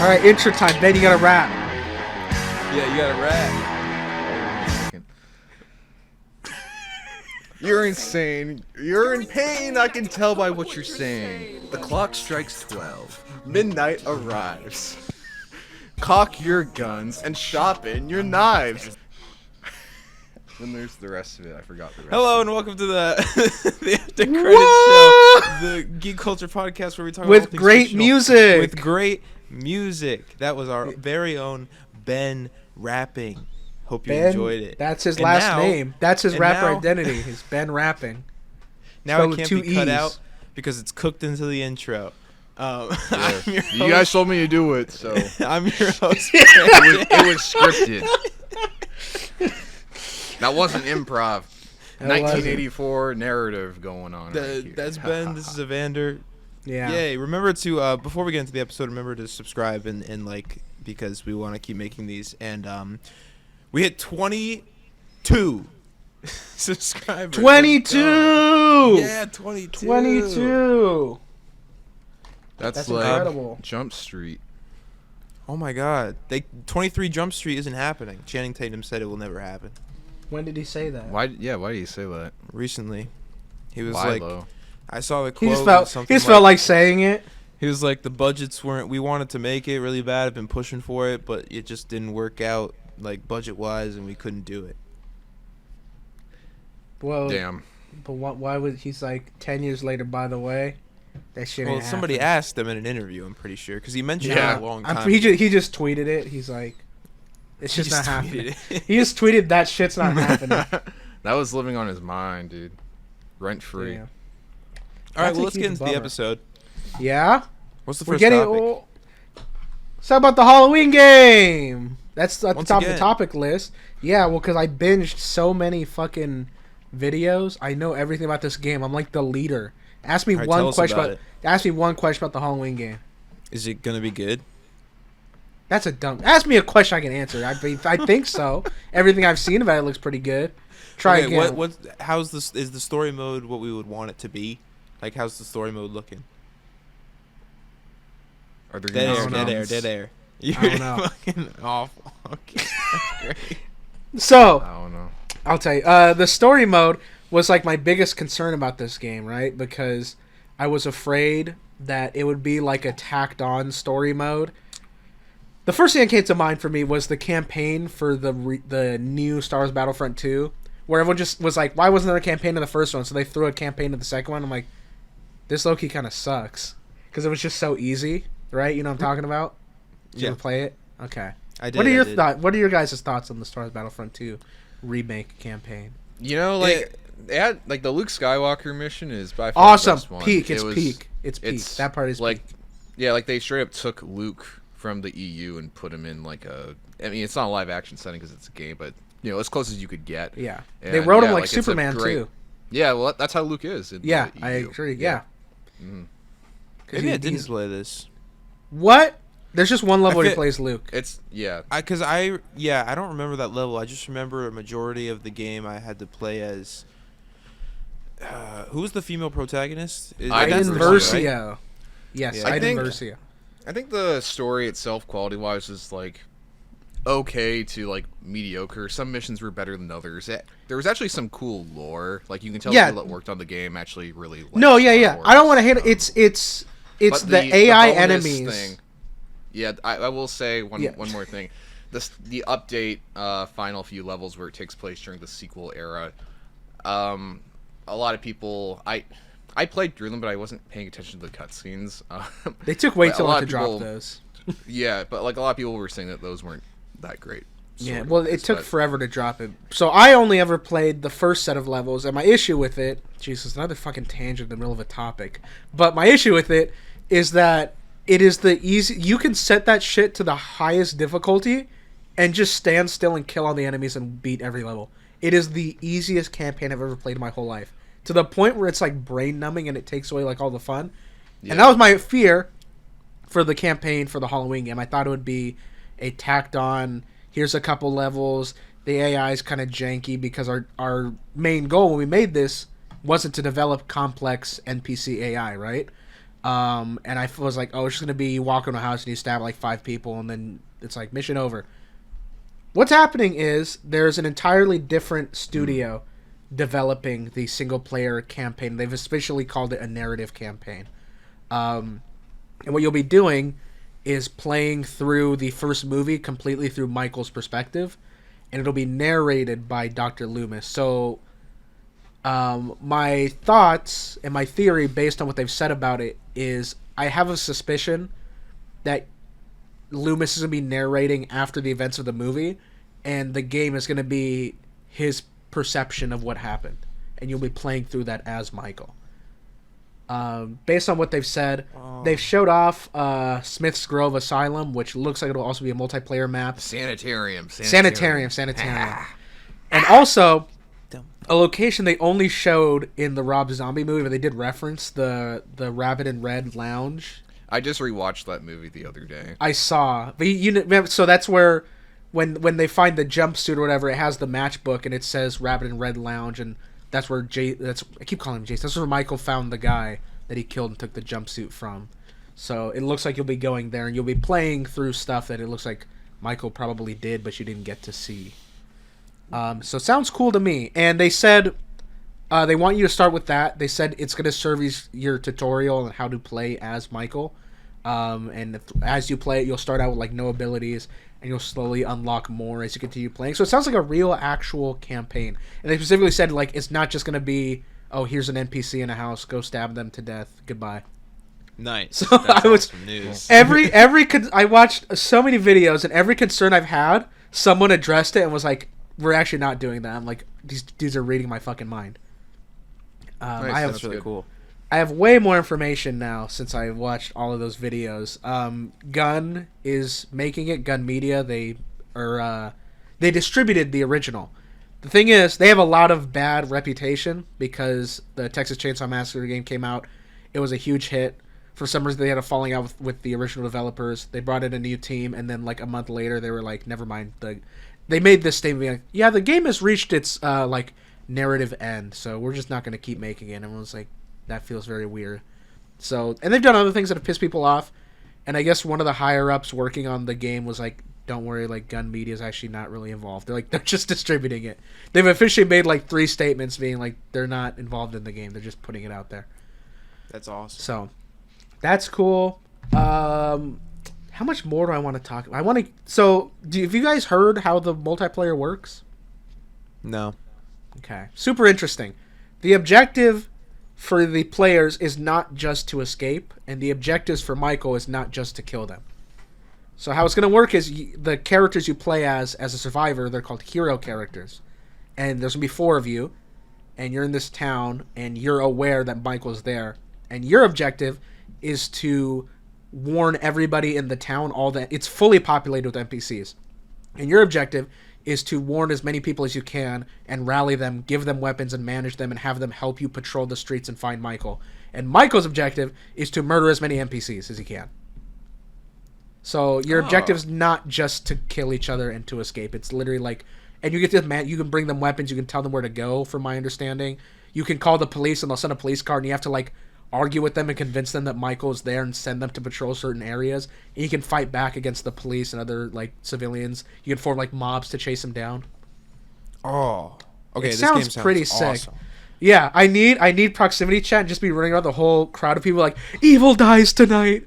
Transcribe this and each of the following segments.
right, intro time. Ben, you gotta rap. Yeah, you gotta rap. You're insane. You're in pain. I can tell by what you're saying. The clock strikes 12. Midnight arrives. Cock your guns and sharpen your knives. Then there's the rest of it. I forgot the rest. Hello and welcome to the After Credits Show, the geek culture podcast where we talk about With great music. With great music. That was our very own Ben rapping. Hope you enjoyed it. That's his last name. That's his rapper identity. Is Ben rapping. Now it can't be cut out because it's cooked into the intro. Yeah. You guys told me to do it, so I'm your host. it was scripted. That wasn't improv. 1984 narrative going on. That's Ben. This is Evander. Yeah. Yay. Remember to, before we get into the episode, remember to subscribe and like, because we want to keep making these. And we hit 22 subscribers. 22! Yeah, 22. 22. That's like incredible. Jump Street. Oh my God. 23 Jump Street isn't happening. Channing Tatum said it will never happen. When did he say that? Why did you say that? Recently. He was Though? I saw the quote. He just felt like saying it. He was like, the budgets weren't, we wanted to make it really bad. I've been pushing for it, but it just didn't work out, like, budget-wise, and we couldn't do it. Well, damn. But why would he's like 10 years later? By the way, that shit. Well, somebody asked him in an interview. I'm pretty sure because he mentioned it a long time. He just tweeted it. He's like, it's just not happening. He just tweeted that shit's not happening. That was living on his mind, dude. Rent free. Yeah. All right, well, let's get into the episode. Yeah. What's the first topic? Let's talk about the Halloween game. That's at the top of the again. topic list. Yeah, well, because I binged so many fucking videos. I know everything about this game. I'm like the leader. Ask me one question Ask me one question about the Halloween game. Is it gonna be good? That's a dumb. Ask me a question I can answer. I think so. Everything I've seen about it looks pretty good. Try again. How's this? Is the story mode what we would want it to be? Like, how's the story mode looking? Are there dead air? You're fucking awful. Okay, that's great. So I don't know. I'll tell you. The story mode was like my biggest concern about this game, right? Because I was afraid that it would be like a tacked on story mode. The first thing that came to mind for me was the campaign for the new Star Wars Battlefront 2, where everyone just was like, why wasn't there a campaign in the first one? So they threw a campaign in the second one. I'm like, this low-key kind of sucks. Because it was just so easy, right? You know what I'm talking about? Did you ever play it? Okay. I did. What are your guys' thoughts on the Star Wars Battlefront 2 remake campaign? You know, like, they had, like, the Luke Skywalker mission is by far awesome. The best one. Peak. It's peak. That part is like, peak. Yeah, like, they straight up took Luke from the EU and put him in, like, I mean, it's not a live-action setting because it's a game, but, you know, as close as you could get. Yeah. And, they wrote him like Superman, too. Yeah, well, that's how Luke is. Yeah, I agree. Yeah. Mm-hmm. Maybe I didn't play this. What? There's just one level where he plays Luke. It's I don't remember that level. I just remember a majority of the game I had to play as. Who was the female protagonist? Iden Versio. Right? Yes, yeah. Iden Versio. I think the story itself, quality-wise, is like okay to like mediocre. Some missions were better than others. There was actually some cool lore. Like you can tell people that worked on the game actually really. No, yeah. I don't want to hate it. It's the AI enemies. Thing, yeah, I will say one more thing. The update final few levels where it takes place during the sequel era. A lot of people I played through them, but I wasn't paying attention to the cutscenes. They took way too long to drop those. Yeah, but like a lot of people were saying that those weren't that great. Yeah, well, it took forever to drop it. So I only ever played the first set of levels, and my issue with it, Jesus, another fucking tangent in the middle of a topic. But my issue with it is that it is the easy. You can set that shit to the highest difficulty, and just stand still and kill all the enemies and beat every level. It is the easiest campaign I've ever played in my whole life. To the point where it's like brain numbing and it takes away like all the fun. Yeah. And that was my fear for the campaign for the Halloween game. I thought it would be a tacked on, here's a couple levels, the AI is kind of janky because our main goal when we made this wasn't to develop complex NPC AI, right? And I was like, oh, it's just going to be you walk into a house and you stab like 5 people and then it's like mission over. What's happening is there's an entirely different studio developing the single player campaign. They've officially called it a narrative campaign. And what you'll be doing is playing through the first movie completely through Michael's perspective, and it'll be narrated by Dr. Loomis. So my thoughts and my theory based on what they've said about it is I have a suspicion that Loomis is going to be narrating after the events of the movie, and the game is going to be his perception of what happened, and you'll be playing through that as Michael. Based on what they've said, they've showed off Smith's Grove Asylum, which looks like it'll also be a multiplayer map. Sanitarium. And also a location they only showed in the Rob Zombie movie, but they did reference the Rabbit in Red Lounge. I just rewatched that movie the other day. I saw, but so that's where when they find the jumpsuit or whatever, it has the matchbook and it says Rabbit in Red Lounge, and that's where I keep calling him Jason. That's where Michael found the guy that he killed and took the jumpsuit from. So it looks like you'll be going there and you'll be playing through stuff that it looks like Michael probably did, but you didn't get to see. So it sounds cool to me. And they said they want you to start with that. They said it's going to serve your tutorial on how to play as Michael. And as you play it, you'll start out with like no abilities, and you'll slowly unlock more as you continue playing. So it sounds like a real, actual campaign. And they specifically said like it's not just going to be, oh, here's an NPC in a house, go stab them to death, goodbye. Nice. So I was awesome news. I watched so many videos, and every concern I've had, someone addressed it and was like, "We're actually not doing that." I'm like, these dudes are reading my fucking mind. Nice, That's really cool. I have way more information now since I watched all of those videos. Gun is making it. Gun Media. They distributed the original. The thing is, they have a lot of bad reputation because the Texas Chainsaw Massacre game came out. It was a huge hit. For some reason, they had a falling out with the original developers. They brought in a new team, and then like a month later, they were like, "Never mind." They made this statement, like, "Yeah, the game has reached its like narrative end, so we're just not going to keep making it." And everyone's like, "That feels very weird." So, and they've done other things that have pissed people off. And I guess one of the higher ups working on the game was like, "Don't worry, like Gun Media is actually not really involved. They're just distributing it." They've officially made like 3 statements being like they're not involved in the game. They're just putting it out there. That's awesome. So, that's cool. How much more do I want to talk? Have you guys heard how the multiplayer works? No. Okay. Super interesting. The objective for the players is not just to escape, and the objectives for Michael is not just to kill them. So how it's going to work is the characters you play as a survivor, they're called hero characters. And there's going to be 4 of you, and you're in this town, and you're aware that Michael's there. And your objective is to warn everybody in the town, it's fully populated with NPCs. And your objective is to warn as many people as you can and rally them, give them weapons and manage them and have them help you patrol the streets and find Michael. And Michael's objective is to murder as many NPCs as he can. So your objective is not just to kill each other and to escape. It's literally like, and you can bring them weapons, you can tell them where to go, from my understanding. You can call the police and they'll send a police car, and you have to like argue with them and convince them that Michael is there and send them to patrol certain areas. And you can fight back against the police and other like civilians. You can form like mobs to chase them down. Oh, okay. This game sounds pretty awesome. sick. Yeah, I need proximity chat and just be running around the whole crowd of people like, "Evil dies tonight,"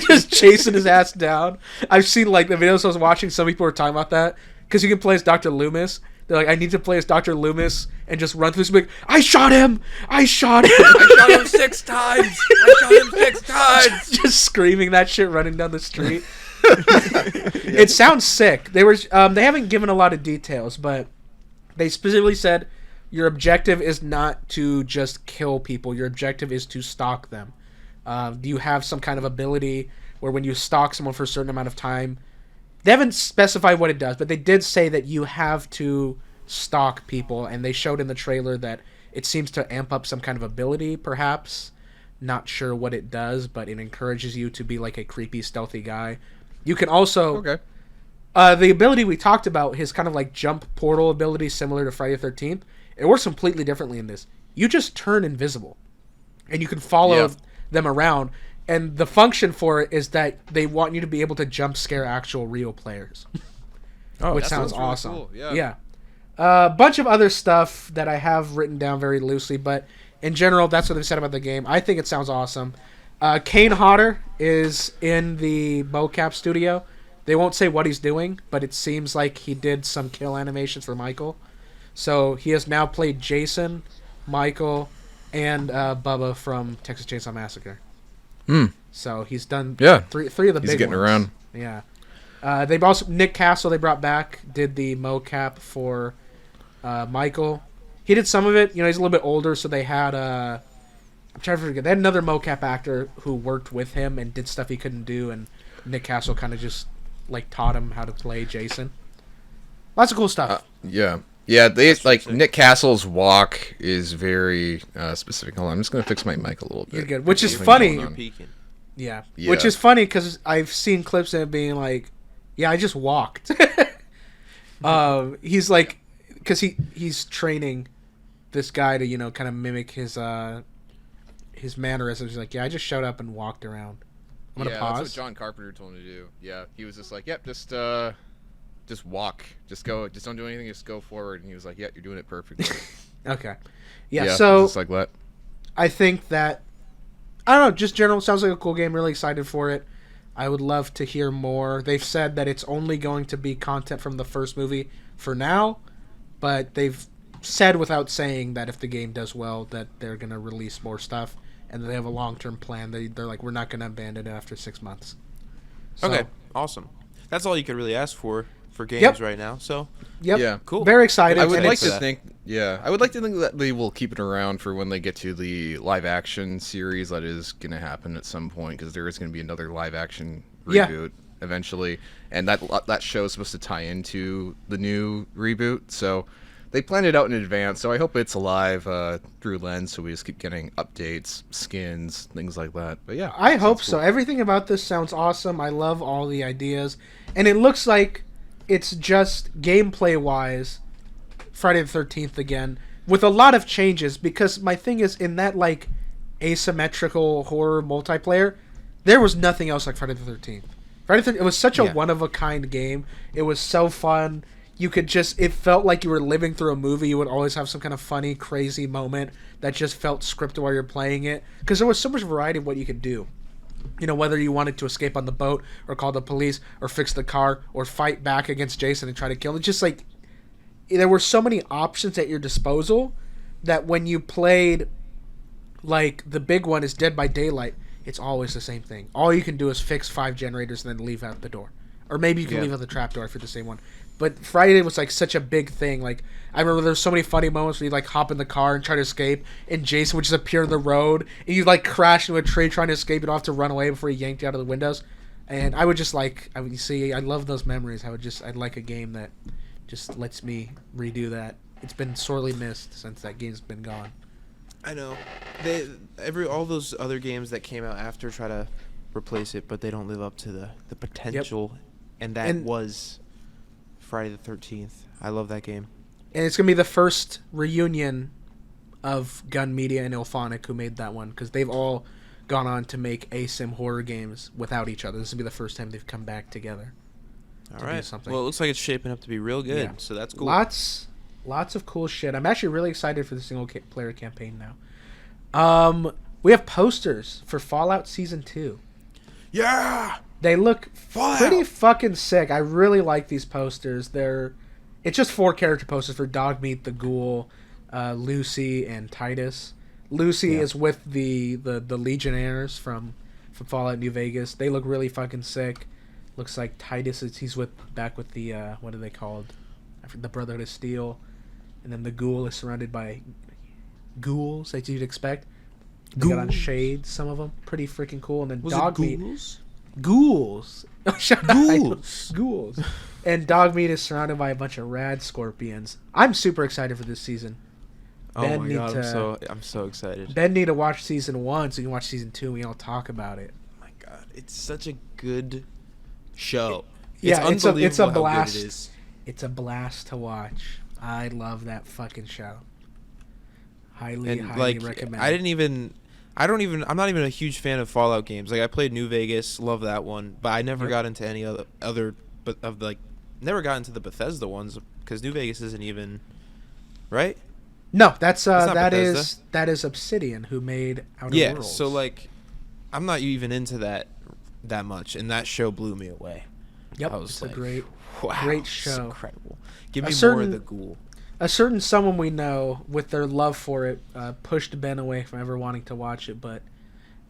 just chasing his ass down. I've seen like the videos I was watching. Some people were talking about that because you can play as Dr. Loomis. They're like, "I need to play as Dr. Loomis and just run through some big. I shot him! I shot him! I shot him 6 times! I shot him 6 times! Just screaming that shit running down the street. It sounds sick. They haven't given a lot of details, but they specifically said your objective is not to just kill people. Your objective is to stalk them. Do you have some kind of ability where when you stalk someone for a certain amount of time, they haven't specified what it does, but they did say that you have to stalk people, and they showed in the trailer that it seems to amp up some kind of ability, perhaps. Not sure what it does, but it encourages you to be like a creepy, stealthy guy. You can also... Okay. The ability we talked about, his kind of like jump portal ability similar to Friday the 13th, it works completely differently in this. You just turn invisible, and you can follow them around, And the function for it is that they want you to be able to jump scare actual real players. Which sounds really awesome. cool, yeah. Yeah. A bunch of other stuff that I have written down very loosely, but in general, that's what they've said about the game. I think it sounds awesome. Kane Hodder is in the mocap studio. They won't say what he's doing, but it seems like he did some kill animations for Michael. So he has now played Jason, Michael, and Bubba from Texas Chainsaw Massacre. So he's done three of the big ones. He's getting around. Yeah. They've also Nick Castle they brought back did the mocap for Michael. He did some of it. You know, he's a little bit older, so they had I'm trying to forget. They had another mocap actor who worked with him and did stuff he couldn't do, and Nick Castle kind of just like taught him how to play Jason. Lots of cool stuff. Yeah. They like Nick Castle's walk is very specific. Hold on, I'm just gonna fix my mic a little bit. You're good, which is funny. Yeah. Which is funny because I've seen clips of him being like, "Yeah, I just walked." He's like, because he's training this guy to kind of mimic his mannerisms. He's like, "Yeah, I just showed up and walked around." I'm gonna pause. That's what John Carpenter told me to do. Yeah, he was just like, "Yep, just walk, just go, just don't do anything, just go forward." And he was like, "Yeah, you're doing it perfectly." Okay. Yeah. So just like that. I think that I don't know. Just general sounds like a cool game. Really excited for it. I would love to hear more. They've said that it's only going to be content from the first movie for now, but they've said without saying that if the game does well, that they're going to release more stuff, and they have a long-term plan. They're like, we're not going to abandon it after 6 months. So, okay, awesome. That's all you could really ask for games right now. So, yeah, cool. Very excited. I would like to think that they will keep it around for when they get to the live action series that is going to happen at some point, because there is going to be another live action reboot eventually, and that show is supposed to tie into the new reboot. So they planned it out in advance. So I hope it's alive through Lens, so we just keep getting updates, skins, things like that. But yeah, I hope so. Everything about this sounds awesome. I love all the ideas, and it looks like it's just gameplay-wise Friday the 13th again, with a lot of changes, because my thing is, in that, like, asymmetrical horror multiplayer, there was nothing else like Friday the 13th. It was such a one-of-a-kind game. It was so fun. You could just, it felt like you were living through a movie. You would always have some kind of funny, crazy moment that just felt scripted while you're playing it, because there was so much variety of what you could do. Whether you wanted to escape on the boat or call the police or fix the car or fight back against Jason and try to kill him. It's just like, there were so many options at your disposal that when you played, like, the big one is Dead by Daylight, it's always the same thing. All you can do is fix 5 generators and then leave out the door. Or maybe you can leave out the trapdoor if you're the same one. But Friday was, like, such a big thing. Like, I remember there were so many funny moments where you, like, hop in the car and try to escape, and Jason would just appear in the road, and you like, crash into a tree trying to escape, and don't have to run away before he yanked you out of the windows. And I would just, like, I love those memories. I'd like a game that just lets me redo that. It's been sorely missed since that game's been gone. I know. All those other games that came out after try to replace it, but they don't live up to the potential, and that was Friday the 13th. I love that game. And it's going to be the first reunion of Gun Media and Ilphonic who made that one, because they've all gone on to make ASIM horror games without each other. This will be the first time they've come back together. All right. Well, it looks like it's shaping up to be real good, so that's cool. Lots of cool shit. I'm actually really excited for the single-player campaign now. We have posters for Fallout Season 2. Yeah! They look pretty fucking sick. I really like these posters. It's just 4 character posters for Dogmeat, the Ghoul, Lucy, and Titus. Lucy is with the Legionnaires from Fallout New Vegas. They look really fucking sick. Looks like Titus he's back with the what are they called? The Brotherhood of Steel. And then the Ghoul is surrounded by ghouls, as you'd expect. They got on shades, some of them. Pretty freaking cool. And then Dogmeat. Ghouls. Oh, shut up. Ghouls. And Dogmeat is surrounded by a bunch of rad scorpions. I'm super excited for this season. Oh my god, I'm so excited. Ben need to watch season 1 so you can watch season 2 and we all talk about it. Oh my god, it's such a good show. It's a blast. It is. It's a blast to watch. I love that fucking show. Highly recommend. I didn't even I'm not even a huge fan of Fallout games. Like I played New Vegas, love that one, but I never got into any other but of like never got into the Bethesda ones because New Vegas isn't even right. No, that's not that Bethesda. is Obsidian who made Outer Yeah, Worlds. so like I'm not even into that much, and that show blew me away. Yep, I was it's like, a great wow, show. It's incredible. Give A me more certain- of the ghoul. A certain someone we know, with their love for it, pushed Ben away from ever wanting to watch it. But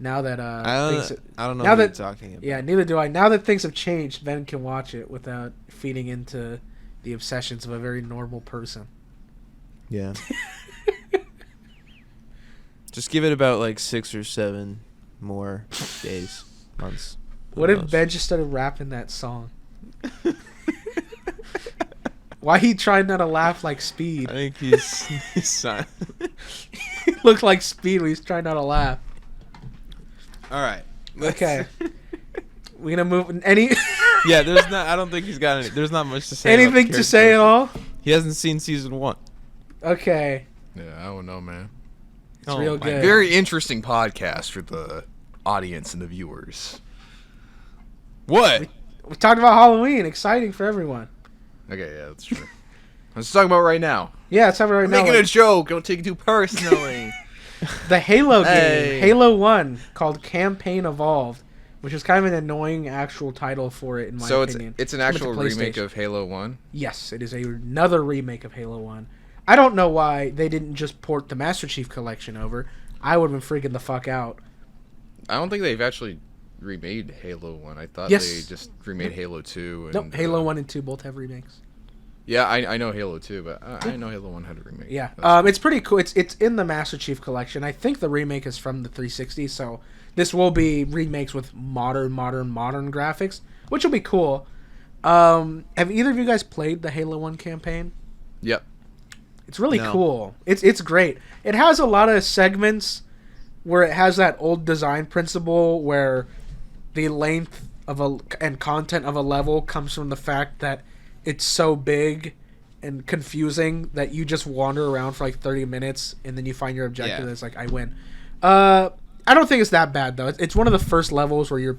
now that I don't know now what that- you're talking about. yeah, neither do I. Now that things have changed, Ben can watch it without feeding into the obsessions of a very normal person. Yeah. Just give it about like 6 or 7 more days, months. Who What if knows? Ben just started rapping that song? Why he trying not to laugh like I Speed? think he's silent. He looked like Speed when he's trying not to laugh. All right. Okay. We're gonna move. Any Yeah, there's not. I don't think he's got any. There's not much to say. about anything the to say at characters. all? He hasn't seen season 1. Okay. Yeah, I don't know, man. It's real my good. Very interesting podcast for the audience and the viewers. What? We talked about Halloween. Exciting for everyone. Okay, yeah, that's true. Let's talk about right now. Yeah, it's happening right now. Making like, a joke. Don't take it too personally. the Halo Hey. game, Halo 1, called Campaign Evolved, which is kind of an annoying actual title for it, in my So opinion. it's an Coming to actual remake PlayStation. of Halo 1. Yes, it is another remake of Halo 1. I don't know why they didn't just port the Master Chief Collection over. I would have been freaking the fuck out. I don't think they've actually remade Halo 1. I thought Yes. they just remade Halo 2. And, Nope, Halo 1 and 2 both have remakes. Yeah, I know Halo 2, but I didn't know Halo 1 had a remake. Yeah, That's- it's pretty cool. It's in the Master Chief Collection. I think the remake is from the 360, so this will be remakes with modern graphics, which will be cool. Have either of you guys played the Halo 1 campaign? Yep. It's really No. cool. It's great. It has a lot of segments where it has that old design principle where the length of and content of a level comes from the fact that it's so big and confusing that you just wander around for like 30 minutes and then you find your objective Yeah. and it's like, I win. I don't think it's that bad though. It's one of the first levels where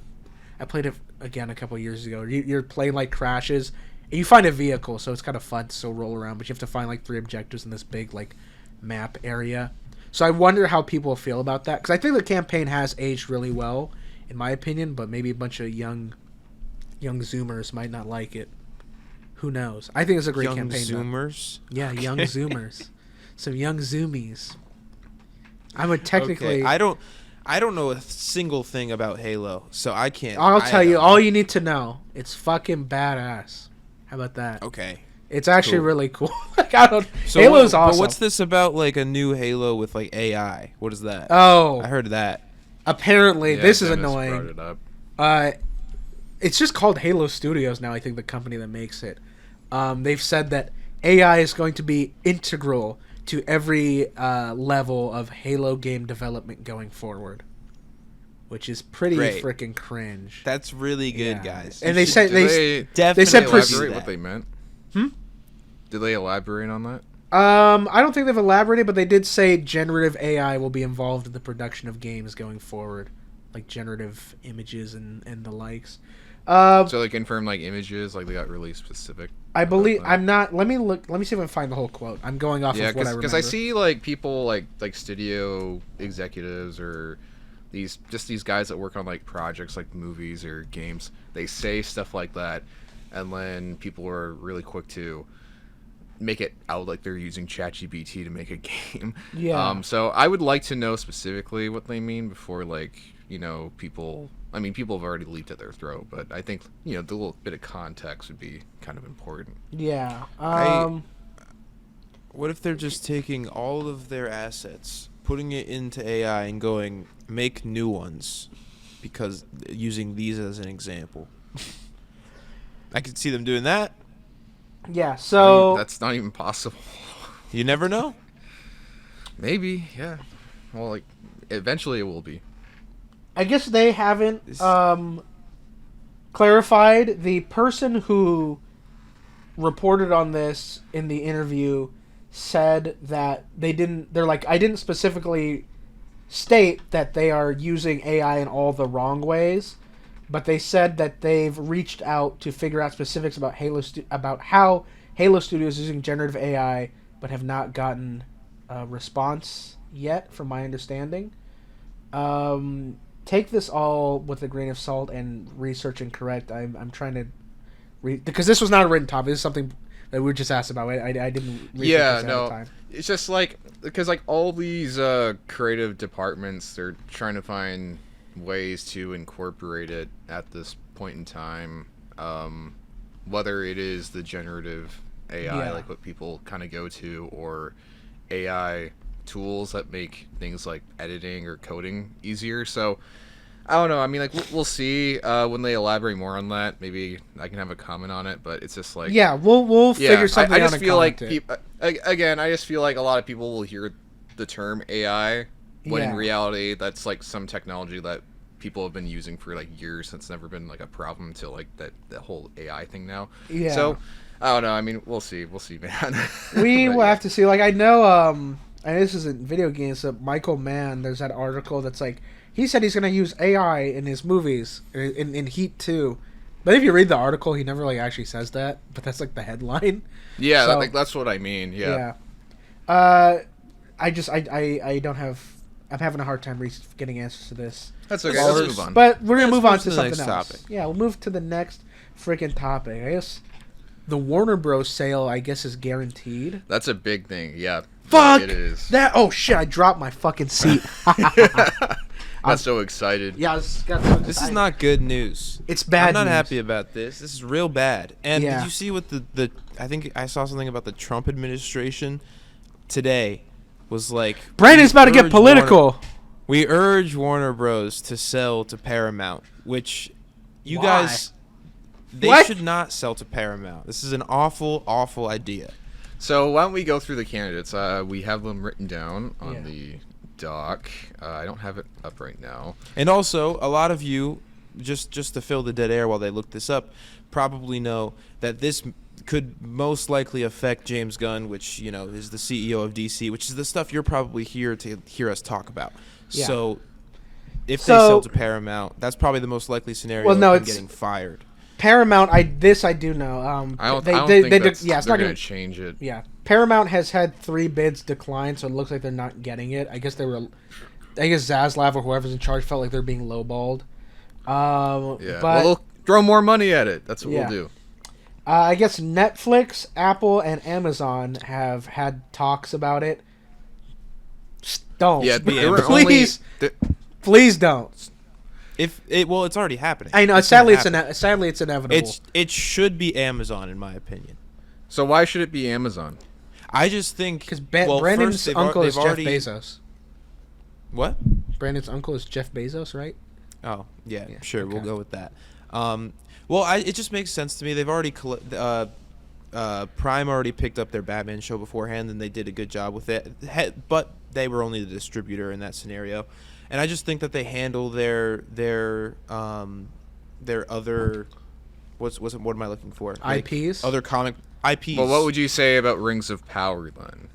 I played it again a couple of years ago. You're playing like crashes and you find a vehicle, so it's kind of fun to still roll around, but you have to find like 3 objectives in this big like map area. So I wonder how people feel about that, because I think the campaign has aged really well, in my opinion, but maybe a bunch of young Zoomers might not like it. Who knows? I think it's a great Young campaign. though. Zoomers. Yeah, young Zoomers. Some young Zoomies. I would technically... Okay, I don't know a single thing about Halo, so I can't. I'll tell you, don't all know. you need to know. It's fucking badass. How about that? Okay. It's actually cool. really cool. Like, I don't... So Halo's awesome. But what's this about? Like a new Halo with like AI? What is that? Oh, I heard that. apparently Yeah, this is Dennis annoying. brought it up. It's just called Halo Studios now, I think, the company that makes it. They've said that AI is going to be integral to every level of Halo game development going forward, which is pretty Great. freaking cringe. That's really good, Yeah. guys. And they said Did they definitely said pursue elaborate that. what they meant? Hmm? Did they elaborate on that? I don't think they've elaborated, but they did say generative AI will be involved in the production of games going forward, like generative images and the likes. So they confirmed like images, like they got really specific. I about believe that? I'm not. Let me look. Let me see if I can find the whole quote. I'm going off Yeah, of what I remember. because I see like people like studio executives or these guys that work on like projects like movies or games. They say stuff like that, and then people are really quick to make it out like they're using ChatGPT to make a game. Yeah. So I would like to know specifically what they mean before people. I mean, people have already leaped at their throat, but I think the little bit of context would be kind of important. Yeah. What if they're just taking all of their assets, putting it into AI, and going make new ones, because using these as an example? I could see them doing that. Yeah. So That's not even possible. You never know. Maybe, yeah. Well, like, eventually it will be. I guess they haven't clarified. The person who reported on this in the interview said that they didn't. They're like, I didn't specifically state that they are using AI in all the wrong ways, but they said that they've reached out to figure out specifics about about how Halo Studios is using generative AI, but have not gotten a response yet, from my understanding. Take this all with a grain of salt and research and correct. I'm trying to read, because this was not a written topic. This is something that we were just asked about. I didn't research this ahead of time. It's just like, because like all these creative departments, they're trying to find ways to incorporate it at this point in time, whether it is the generative AI, like what people kind of go to, or AI tools that make things like editing or coding easier. So I don't know. I mean, like, we'll see when they elaborate more on that. Maybe I can have a comment on it, but it's just like, we'll figure something out. I just feel like again, I just feel like a lot of people will hear the term AI when in reality that's like some technology that people have been using for like years. It's never been like a problem until like that whole AI thing now. Yeah. So I don't know. I mean, we'll see, man. We will have to see. Like, I know, and this isn't video games, but Michael Mann, there's that article that's like, he said he's going to use AI in his movies, in Heat 2. But if you read the article, he never, like, actually says that. But that's, like, the headline. Yeah, so, that's what I mean, yeah. I don't have... I'm having a hard time getting answers to this. That's okay, let's move on. But we're going to move on to something else. Topic. Yeah, we'll move to the next freaking topic. I guess the Warner Bros. Sale, I guess, is guaranteed. That's a big thing, yeah. Fuck! It is. Oh, shit, I dropped my fucking seat. I'm so excited. Yeah, this is not good news. It's bad. I'm not news. happy about this. This is real bad. And did you see what the I think I saw something about the Trump administration today was like, Brandon's about to get political. We urge Warner Bros. To sell to Paramount, which you guys, they should not sell to Paramount. This is an awful, awful idea. So why don't we go through the candidates? We have them written down on the doc. I don't have it up right now. And also, a lot of you, just to fill the dead air while they look this up, probably know that this could most likely affect James Gunn, which, you know, is the CEO of DC, which is the stuff you're probably here to hear us talk about. Yeah. So if they sell to Paramount, that's probably the most likely scenario of him getting fired. Paramount, I do know. I don't think they're going to change it. Yeah, Paramount has had 3 bids decline, so it looks like they're not getting it. I guess Zaslav or whoever's in charge felt like they're being lowballed. But we'll throw more money at it. That's what we'll do. I guess Netflix, Apple, and Amazon have had talks about it. Don't. Yeah, please. Please don't. It's already happening. I know. Sadly, it's inevitable. It should be Amazon, in my opinion. So why should it be Amazon? I just think because Brandon's uncle is Jeff Bezos. What? Brandon's uncle is Jeff Bezos, right? Oh yeah, sure. Okay. We'll go with that. It just makes sense to me. They've already Prime already picked up their Batman show beforehand, and they did a good job with it. But they were only the distributor in that scenario. And I just think that they handle their other what am I looking for? IPs? Other comic IPs. Well, what would you say about Rings of Power then?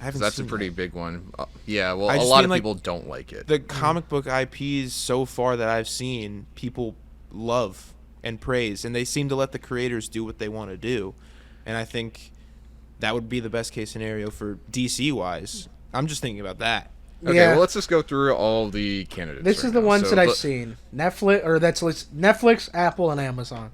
That's a pretty big one. Yeah, well, a lot of people don't like it. The comic book IPs so far that I've seen, people love and praise, and they seem to let the creators do what they want to do. And I think that would be the best case scenario for DC wise. I'm just thinking about that. Okay, well, let's just go through all the candidates. This is the ones that I've seen. Netflix, Apple, and Amazon.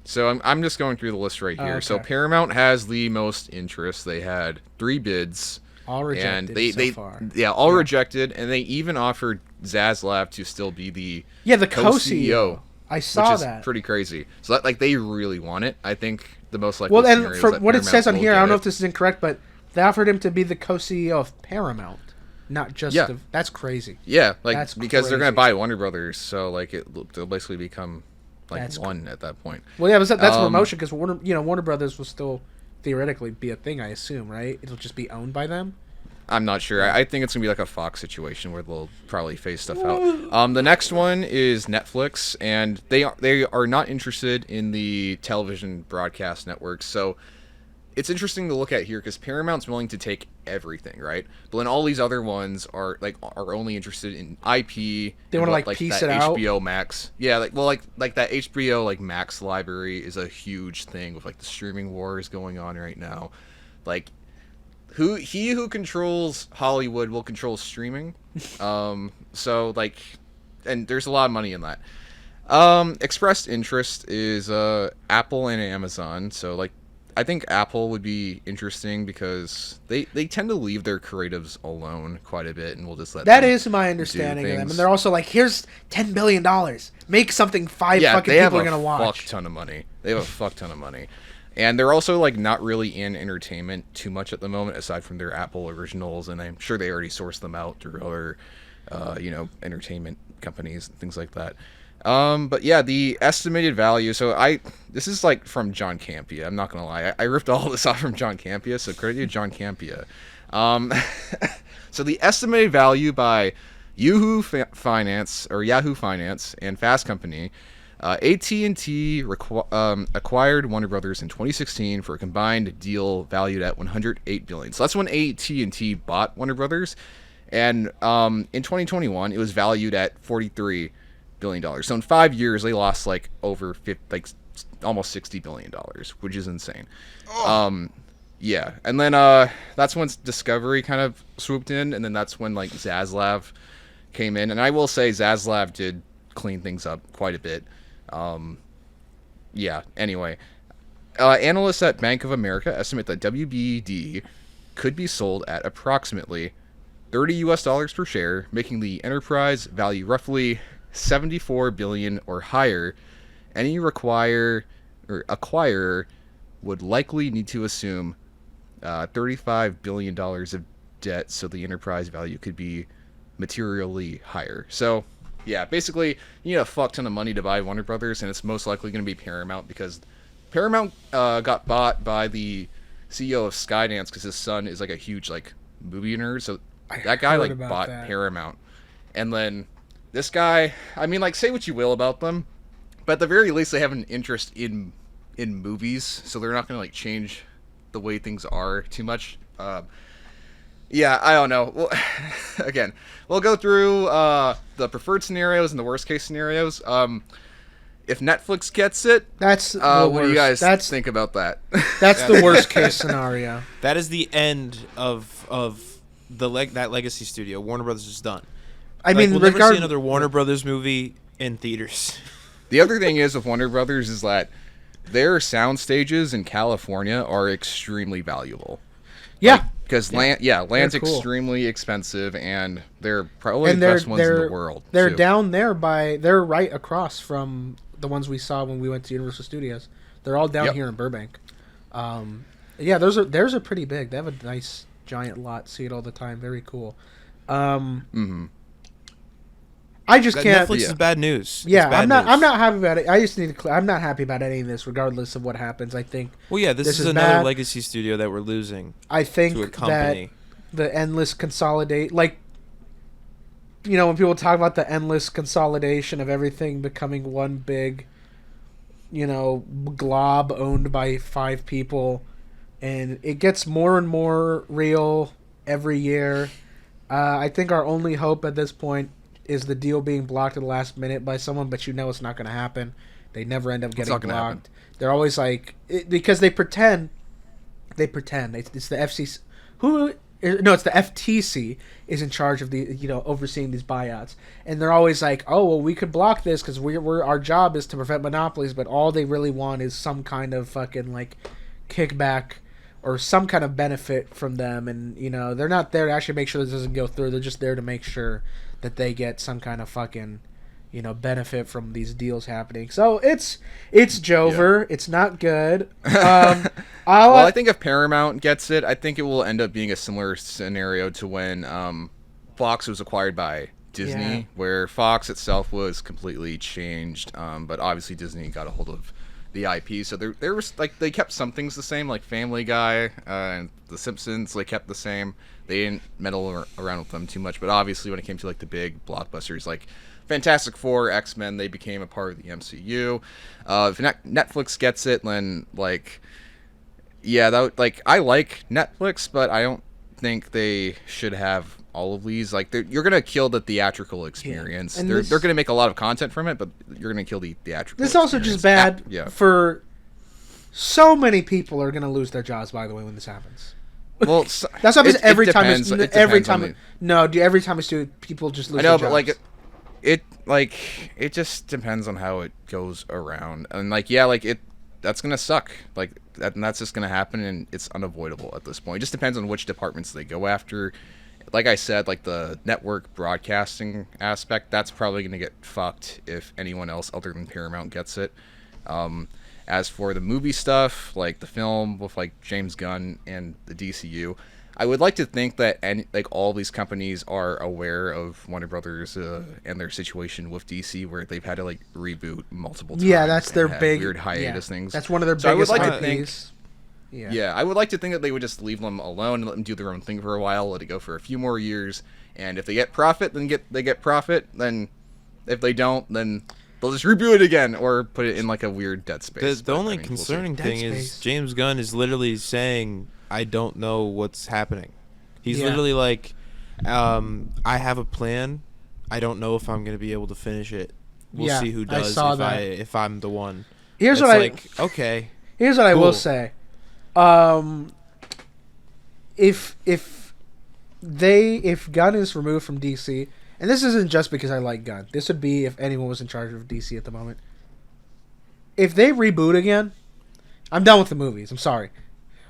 So I'm just going through the list right here. Okay. So Paramount has the most interest. They had 3 bids. All rejected so far. Yeah, all rejected, and they even offered Zaslav to still be the co-CEO. I saw that. Which is pretty crazy. So they really want it. I think the most likely scenario is and for that what Paramount it says on here, I don't know if this is incorrect, but they offered him to be the co-CEO of Paramount. Not just that's crazy. Yeah, because they're gonna buy Warner Brothers, so it'll basically become one at that point. Well, yeah, that's promotion because Warner Brothers will still theoretically be a thing, I assume, right? It'll just be owned by them. I'm not sure. I think it's gonna be like a Fox situation where they'll probably phase stuff out. The next one is Netflix, and they are not interested in the television broadcast networks. So it's interesting to look at here because Paramount's willing to take everything, right? But then all these other ones are only interested in IP. They want to like piece it out. HBO Max, yeah, like that HBO like Max library is a huge thing with like the streaming wars going on right now. Like, who controls Hollywood will control streaming. So like, and there's a lot of money in that. Expressed interest is Apple and Amazon. So like, I think Apple would be interesting because they tend to leave their creatives alone quite a bit, and we'll just let that them is my understanding of them. And they're also like, here's $10 billion, make something fucking people are gonna watch. They have a fuck ton of money. They have a fuck ton of money, and they're also like not really in entertainment too much at the moment, aside from their Apple originals, and I'm sure they already source them out through other, entertainment companies and things like that. But yeah, the estimated value. So this is like from John Campea. I'm not gonna lie, I ripped all this off from John Campea. So credit to John Campea. So the estimated value by Yahoo Finance and Fast Company, AT&T acquired Warner Brothers in 2016 for a combined deal valued at $108 billion. So that's when AT&T bought Warner Brothers, and in 2021 it was valued at $43 billion. So in 5 years they lost like over almost $60 billion, which is insane. Yeah, and then that's when Discovery kind of swooped in, and then that's when like Zaslav came in, and I will say Zaslav did clean things up quite a bit. Yeah, anyway, analysts at Bank of America estimate that WBD could be sold at approximately $30 per share, making the enterprise value roughly $74 billion or higher. Any acquirer would likely need to assume $35 billion of debt, so the enterprise value could be materially higher. So yeah, basically you need a fuck ton of money to buy Warner Brothers, and it's most likely going to be Paramount, because Paramount got bought by the CEO of Skydance because his son is like a huge like movie nerd. So that guy like bought Paramount, and then this guy, I mean, like, say what you will about them, but at the very least they have an interest in movies, so they're not going to like change the way things are too much. Yeah, I don't know. Well, again, we'll go through the preferred scenarios and the worst case scenarios. If Netflix gets it, that's what do you guys think about that? That's the worst case scenario. That is the end of that legacy studio. Warner Brothers is done. I mean, we'll never see another Warner Brothers movie in theaters. The other thing is with Warner Brothers is that their sound stages in California are extremely valuable. Yeah. Because land's extremely expensive, and they're probably the best ones in the world. They're down there they're right across from the ones we saw when we went to Universal Studios. They're all down here in Burbank. Yeah, theirs are pretty big. They have a nice giant lot. See it all the time. Very cool. I just can't. Netflix is bad news. Yeah, I'm not happy about it. I just need to. I'm not happy about any of this, regardless of what happens. I think. Well, yeah, this is another legacy studio that we're losing. I think to a company. That the endless consolidate, like, when people talk about the endless consolidation of everything becoming one big, glob owned by 5 people, and it gets more and more real every year. I think our only hope at this point is the deal being blocked at the last minute by someone, but it's not going to happen. They never end up getting blocked. They're always like, because they pretend. It's the FCC. It's the FTC is in charge of the, overseeing these buyouts. And they're always like, oh, well, we could block this because our job is to prevent monopolies, but all they really want is some kind of fucking, like, kickback or some kind of benefit from them. And, they're not there to actually make sure this doesn't go through. They're just there to make sure that they get some kind of fucking, benefit from these deals happening. So it's Jover. Yeah. It's not good. I think if Paramount gets it, I think it will end up being a similar scenario to when Fox was acquired by Disney, where Fox itself was completely changed. But obviously Disney got a hold of the IP, so there was like they kept some things the same, like Family Guy and The Simpsons. They kept the same. They didn't meddle around with them too much, but obviously when it came to like the big blockbusters like Fantastic Four, X-Men, they became a part of the MCU. If Netflix gets it, then like yeah, I like Netflix, but I don't think they should have all of these. Like, you're gonna kill the theatrical experience. And they're gonna make a lot of content from it, but you're gonna kill the theatrical. This is also just bad for so many people are gonna lose their jobs. By the way, when this happens. Well, that's obviously every time. Every time it's doing, people just lose. I know, their but jobs. it just depends on how it goes around, and that's gonna suck. And that's just gonna happen, and it's unavoidable at this point. It just depends on which departments they go after. Like I said, like the network broadcasting aspect, that's probably gonna get fucked if anyone else other than Paramount gets it. As for the movie stuff, like the film with like James Gunn and the DCU, I would like to think that all these companies are aware of Warner Brothers and their situation with DC, where they've had to like reboot multiple times. Yeah, that's their big weird hiatus things. That's one of their biggest. I would like IPs. to think. Yeah, I would like to think that they would just leave them alone and let them do their own thing for a while, let it go for a few more years, and if they get profit, then they get profit. Then, if they don't, then they'll just reboot it again or put it in like a weird dead space. The only concerning thing is James Gunn is literally saying, I don't know what's happening. He's literally like, I have a plan. I don't know if I'm going to be able to finish it. We'll see who does if I'm the one. Here's it's what like, okay. Here's what I will say. If Gunn is removed from DC, and this isn't just because I like Gunn. This would be if anyone was in charge of DC at the moment. If they reboot again, I'm done with the movies. I'm sorry.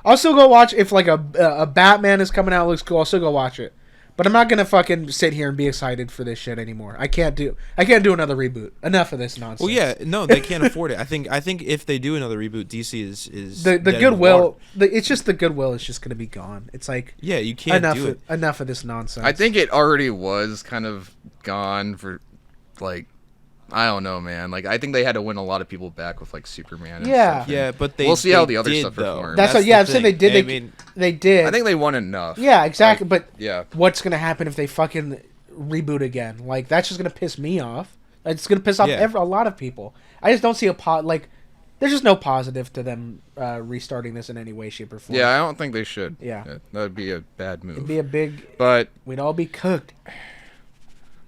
I'll still go watch if like a Batman is coming out, looks cool. I'll still go watch it. But I'm not gonna fucking sit here and be excited for this shit anymore. I can't do another reboot. Enough of this nonsense. Well, yeah, no, they can't afford it. I think if they do another reboot, DC is the goodwill. It's just the goodwill is just gonna be gone. It's like you can't do it. Enough of this nonsense. I think it already was kind of gone for like. I don't know, man. Like, I think they had to win a lot of people back with like Superman. And stuff. Yeah, but we'll see how the other stuff performs. That's what. Yeah, I'm saying they did. They did. I think they won enough. Yeah, exactly. Like, but what's gonna happen if they fucking reboot again? Like, that's just gonna piss me off. It's gonna piss off a lot of people. I just don't see there's just no positive to them restarting this in any way, shape, or form. Yeah, I don't think they should. Yeah, that would be a bad move. It'd be a big. But we'd all be cooked.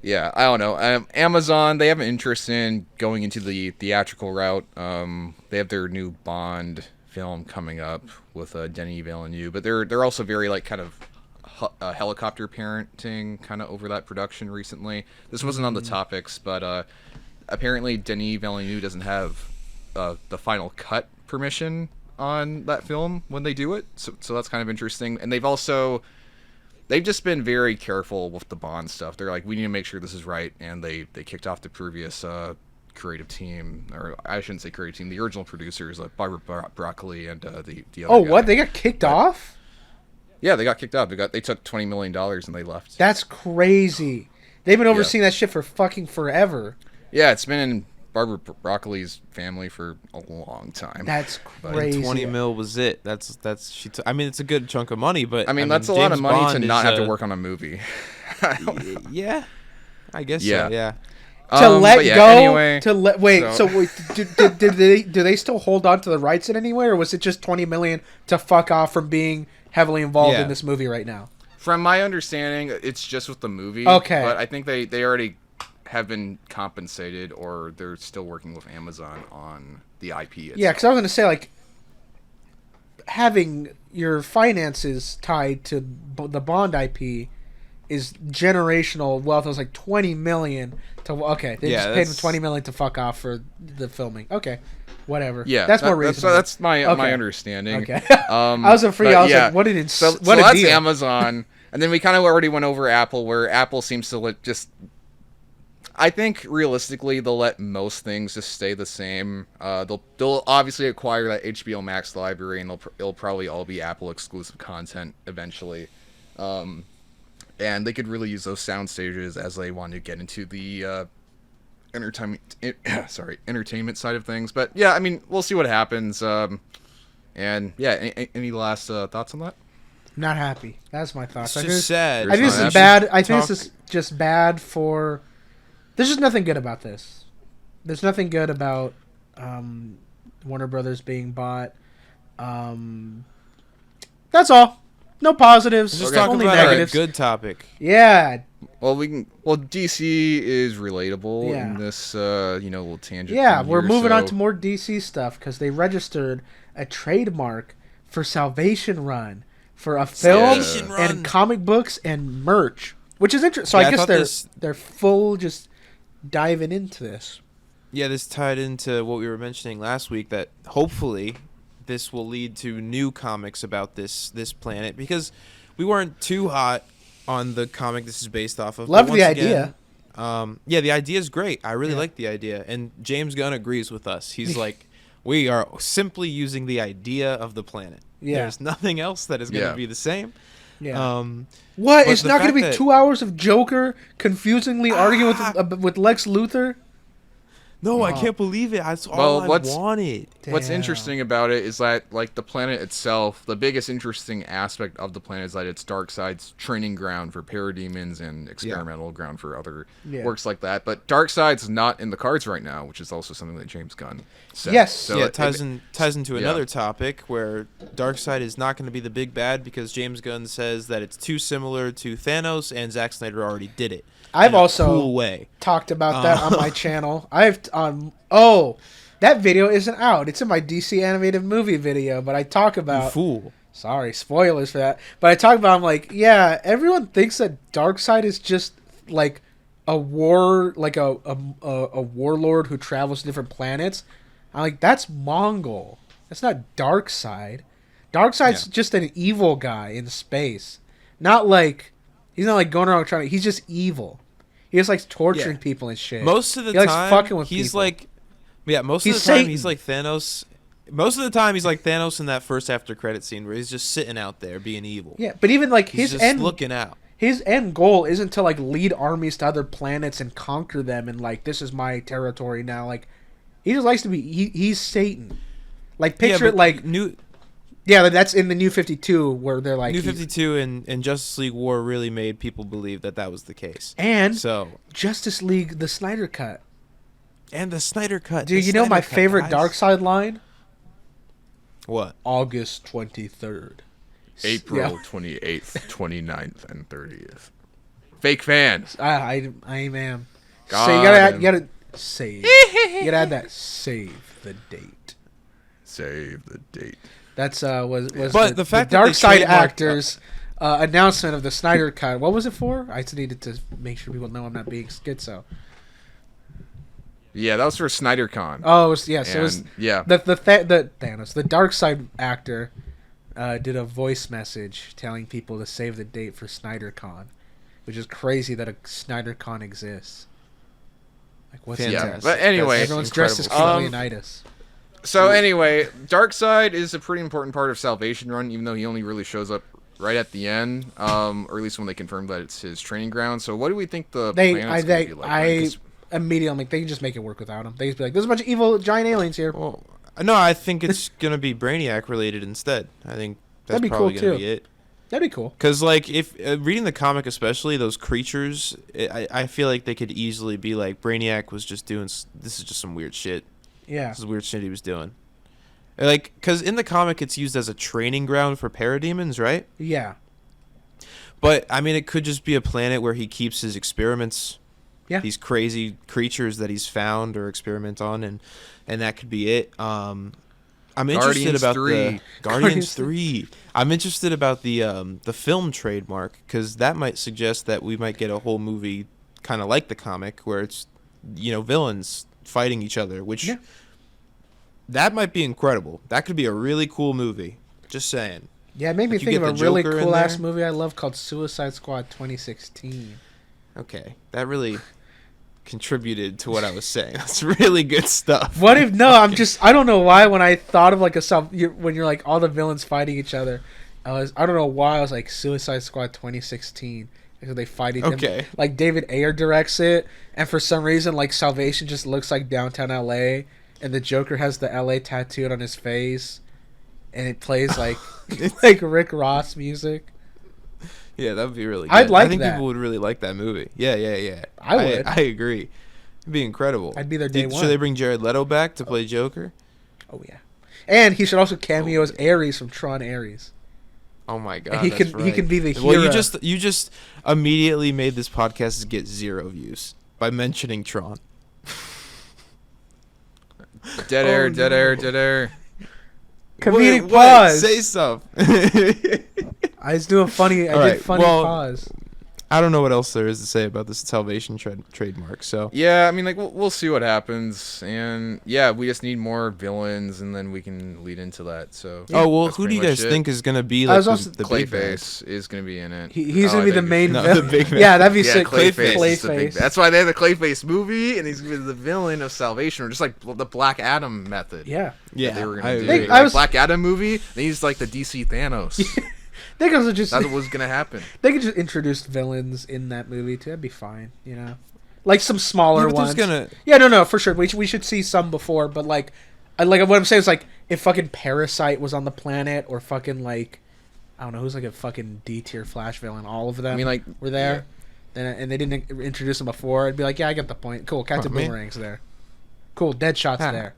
Yeah, I don't know. Amazon, they have an interest in going into the theatrical route. They have their new Bond film coming up with Denis Villeneuve, but they're also very like kind of helicopter parenting kind of over that production recently. This wasn't on the topics, but apparently Denis Villeneuve doesn't have the final cut permission on that film when they do it, so that's kind of interesting. And they've just been very careful with the Bond stuff. They're like, we need to make sure this is right, and they kicked off the previous creative team, or I shouldn't say creative team, the original producers, like Barbara Broccoli and the other guy. What? They got kicked off? Yeah, they got kicked off. They took $20 million and they left. That's crazy. They've been overseeing that shit for fucking forever. Yeah, it's been in Barbara Broccoli's family for a long time. That's crazy. 20 mil was it. I mean, it's a good chunk of money, but that's a lot of money to not have to work on a movie. Yeah, I guess so. Yeah. To let go. Anyway, do they still hold on to the rights in any way, or was it just $20 million to fuck off from being heavily involved in this movie right now? From my understanding, it's just with the movie. Okay, but I think they already have been compensated, or they're still working with Amazon on the IP itself. Yeah, because I was going to say, like, having your finances tied to the Bond IP is generational wealth. It was like $20 million to... Okay, they just paid them $20 million to fuck off for the filming. Okay, whatever. Yeah, that's more reasonable. That's my understanding. Okay. I was afraid. I was like, what did it... So that's Amazon. And then we kind of already went over Apple, where Apple seems to just... I think realistically they'll let most things just stay the same. They'll obviously acquire that HBO Max library, and it'll probably all be Apple exclusive content eventually. And they could really use those sound stages as they want to get into the entertainment side of things. But yeah, I mean, we'll see what happens. And yeah, any last thoughts on that? Not happy. That's my thoughts. It's just sad. I think this is bad. I think this is just bad for... There's just nothing good about this. There's nothing good about Warner Brothers being bought. That's all. No positives. Just Okay. talk Only about negatives. a good topic. Yeah. Well, DC is relatable Yeah. in this, little tangent. Yeah, thing we're here, moving on so- to more DC stuff because they registered a trademark for Salvation Run for a film Salvation and Run. comic books and merch, which is interesting. So Yeah, I I guess thought they're full just diving into this. Yeah, this tied into what we were mentioning last week, that hopefully this will lead to new comics about this planet, because we weren't too hot on the comic this is based off of. Love but the once idea. again, yeah, the idea is great. I really like the idea, and James Gunn agrees with us. He's like, we are simply using the idea of the planet. Yeah. There's nothing else that is going to Yeah. be the same. Yeah. But It's the not going to fact be that- 2 hours of Joker confusingly arguing with Lex Luthor. No, I can't believe it. That's all Well, I what's- wanted. What's Damn. interesting about it is that, like, the planet itself, the biggest interesting aspect of the planet is that it's Darkseid's training ground for parademons and experimental ground for other works like that. But Darkseid's not in the cards right now, which is also something that James Gunn said. Yes. So Yeah, it ties into yeah. another topic where Darkseid is not going to be the big bad because James Gunn says that it's too similar to Thanos, and Zack Snyder already did it. I've in a also cool way. talked about that on my channel. That video isn't out. It's in my DC animated movie video, but I talk You about fool. sorry, spoilers for that. But I talk about I'm like, yeah, everyone thinks that Darkseid is just like a warlord who travels to different planets. I'm like, that's Mongol. That's not Darkseid. Darkseid's just an evil guy in space. Not like he's not like going around trying to, he's just evil. He just likes torturing Yeah. people and shit. Most of the He likes time, fucking with he's people. like, most He's of the time Satan. he's like Thanos. Most of the time he's like Thanos in that first after credit scene where he's just sitting out there being evil. Yeah, but even like He's his just looking out. his end goal isn't to like lead armies to other planets and conquer them and like this is my territory now. Like he just likes to be he's Satan. Like picture Yeah, it but like New that's in the New 52 where they're like 52 and Justice League War really made people believe that was the case. and So, Justice League the Snyder cut. and the Snyder cut. Dude, the you know my Snyder cut, favorite guys. Darkseid line? What? August 23rd. April Yeah. 28th, 29th, and 30th. Fake fans. I am. So God, you gotta save. You gotta add that save the date. Save the date. That's was But the fact that they Darkseid trademarked- actors announcement of the Snyder cut. What was it for? I just needed to make sure people know I'm not being schizo. Yeah, that was for SnyderCon. Oh, it was, yes, it was And, yeah. the Thanos, the Darkseid actor did a voice message telling people to save the date for SnyderCon, which is crazy that a SnyderCon exists. Like what's Fantastic. Yeah, but anyway, everyone's dressed as incredible. King Leonidas. So anyway, Darkseid is a pretty important part of Salvation Run, even though he only really shows up right at the end, or at least when they confirm that it's his training ground. So what do we think the planet's gonna be like? Right? 'Cause- Immediately they can just make it work without him. They just be like, "There's a bunch of evil giant aliens here." Well, no, I think it's gonna be Brainiac related instead. I think that's That'd be probably cool, gonna too. be it. That'd be cool. Because like if reading the comic, especially those creatures, I feel like they could easily be like Brainiac was just doing. This is just some weird shit. Yeah. This is weird shit he was doing. Like, because in the comic it's used as a training ground for parademons, right? Yeah. But I mean, it could just be a planet where he keeps his experiments. Yeah. These crazy creatures that he's found or experiment on, and that could be it. I'm interested Guardians about 3. the Guardians 3. I'm interested about the film trademark, because that might suggest that we might get a whole movie kind of like the comic where it's villains fighting each other, which that might be incredible. That could be a really cool movie. Just saying. Yeah, it made me Like, you think of get a the really Joker in cool ass there. movie I love called Suicide Squad 2016. Okay, that really contributed to what I was saying. That's really good stuff. What if I don't know why when I thought of like when you're like all the villains fighting each other, I don't know why I was like Suicide Squad 2016 because they fight each other. Okay. Like David Ayer directs it, and for some reason like Salvation just looks like downtown LA, and the Joker has the LA tattooed on his face, and it plays like like Rick Ross music. Yeah, that would be really good. I'd like I think that. people would really like that movie. Yeah. I would. I agree. It'd be incredible. I'd be there day one. Should they bring Jared Leto back to play Joker? Oh yeah, and he should also cameo as Ares from Tron Ares. Oh my god, he that's can he right. can be the hero. Well, you just immediately made this podcast get 0 views by mentioning Tron. Dead air, dead air. Comedic Wait, pause. say something. I was doing funny. I All did right, funny well, pause. I don't know what else there is to say about this Salvation trademark. So Yeah, I mean, like we'll see what happens, and yeah, we just need more villains, and then we can lead into that. So. oh well, that's who do you pretty guys much it. think is gonna be I like was also- the big bad? Clayface is gonna be in it. He's Oh, gonna be I the think main No, villain. the big bad. Yeah, that'd be Yeah, sick. Clayface. Is the big Clayface. bad. That's why they have the Clayface movie, and he's gonna be the villain of Salvation, or just like the Black Adam method. Yeah. Yeah, They were I gonna do. agree. Think- Like I was- Black Adam movie. Then he's like the DC Thanos. They could just That's what was gonna happen. they could just introduce villains in that movie too. That'd be fine, you know. Like some smaller Yeah, but ones. there's gonna Yeah, no, for sure. We should see some before, but like what I'm saying is like if fucking Parasite was on the planet, or fucking like I don't know who's like a fucking D tier Flash villain, all of them. I mean, like were there, then and they didn't introduce them before. I'd be like, yeah, I get the point. Cool, Captain man. Boomerang's there. Cool, Deadshot's Huh. there.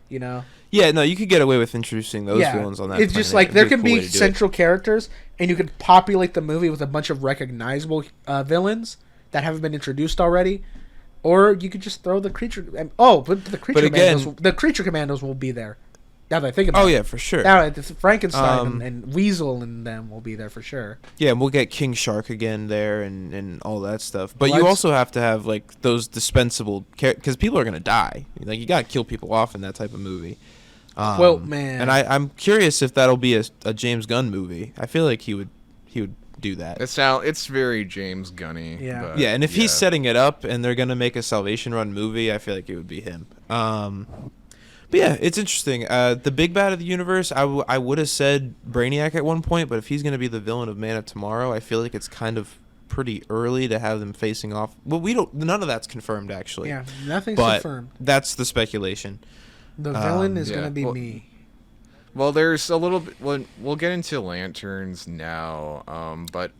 You know. yeah, no, you could get away with introducing those villains on that. It's just planet. like there It'd can a cool be way to do it. central characters, and you could populate the movie with a bunch of recognizable villains that haven't been introduced already, or you could just throw the creature. But the creature again- commandos will be there. Now that I think about Oh it. yeah, for sure. Now Frankenstein Um, and Weasel and them will be there for sure. Yeah, and we'll get King Shark again there and all that stuff. But Well, you I've- also have to have like those dispensable because people are gonna die. Like you gotta kill people off in that type of movie. Well, man. and I'm curious if that'll be a James Gunn movie. I feel like he would do that. it's very James Gunny. Yeah. but, Yeah, and if he's setting it up and they're gonna make a Salvation Run movie, I feel like it would be him. But yeah, it's interesting. The big bad of the universe, I would have said Brainiac at one point, but if he's gonna be the villain of Man of Tomorrow, I feel like it's kind of pretty early to have them facing off. Well, none of that's confirmed actually. Yeah, nothing's but confirmed. that's the speculation. The villain is yeah. gonna be Well- me. Well, there's a little bit. We'll get into lanterns now. But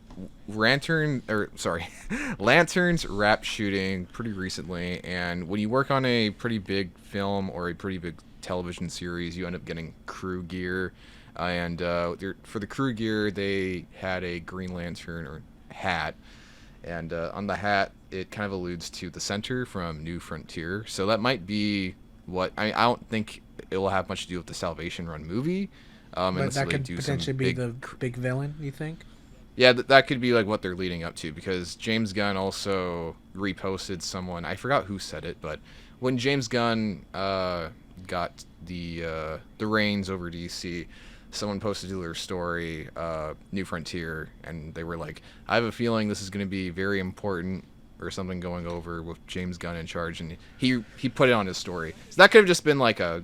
lanterns wrap shooting pretty recently, and when you work on a pretty big film or a pretty big television series, you end up getting crew gear. And for the crew gear, they had a Green Lantern or hat, and on the hat it kind of alludes to the Center from New Frontier. So that might be what I don't think it will have much to do with the Salvation Run movie. But unless that they could do potentially some be big, the big villain. You think? yeah, that could be like what they're leading up to, because James Gunn also reposted someone, I forgot who said it, but when James Gunn got the reins over DC, someone posted to their story New Frontier, and they were like, I have a feeling this is going to be very important or something going over with James Gunn in charge, and he put it on his story. So that could have just been like a,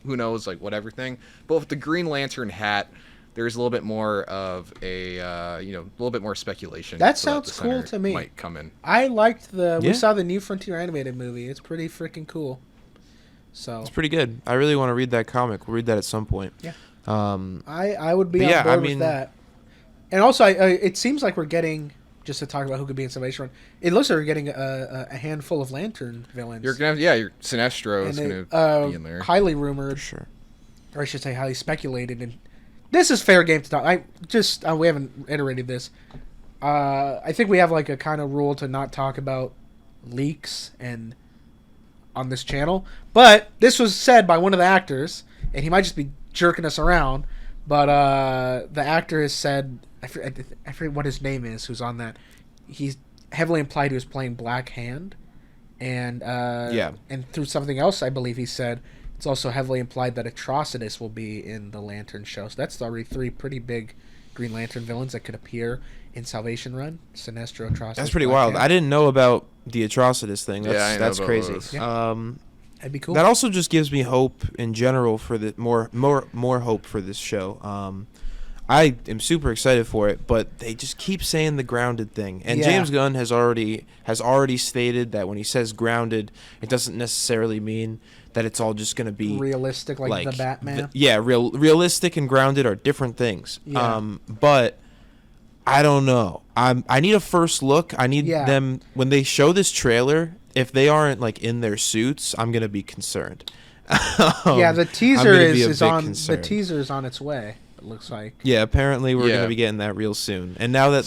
who knows, like whatever thing. But with the Green Lantern hat, there's a little bit more of a a little bit more speculation. That so sounds the cool Center to me. Might come in. I liked we Yeah. saw the New Frontier animated movie. It's pretty freaking cool. So It's pretty good. I really want to read that comic. We'll read that at some point. Yeah. I I would be But on yeah, board I mean- with that. And also, it seems like we're getting, just to talk about who could be in Salvation Run, it looks like we're getting a handful of Lantern villains. You're gonna have, your Sinestro is and gonna be in there. highly rumored, sure. or I should say highly speculated, and this is fair game to talk. We haven't iterated this. I think we have like a kind of rule to not talk about leaks and on this channel, but this was said by one of the actors, and he might just be jerking us around, but the actor has said, I forget what his name is, who's on that. He's heavily implied he was playing Black Hand, and and through something else, I believe he said it's also heavily implied that Atrocitus will be in the Lantern show. So that's already 3 pretty big Green Lantern villains that could appear in Salvation Run. Sinestro, Atrocitus. That's pretty Black wild. Hand. I didn't know about the Atrocitus thing. That's Yeah, I know that's about crazy. those. That'd be cool. That also just gives me hope in general for the more hope for this show. I am super excited for it, but they just keep saying the grounded thing. And Yeah. James Gunn has already stated that when he says grounded, it doesn't necessarily mean that it's all just going to be realistic, like the Batman. realistic and grounded are different things. Yeah. But I don't know. I need a first look. I need them when they show this trailer. If they aren't like in their suits, I'm gonna be concerned. Yeah, the I'm teaser gonna be a is bit on concerned. the teaser is on its way. It looks like. Yeah, apparently we're gonna be getting that real soon. And now that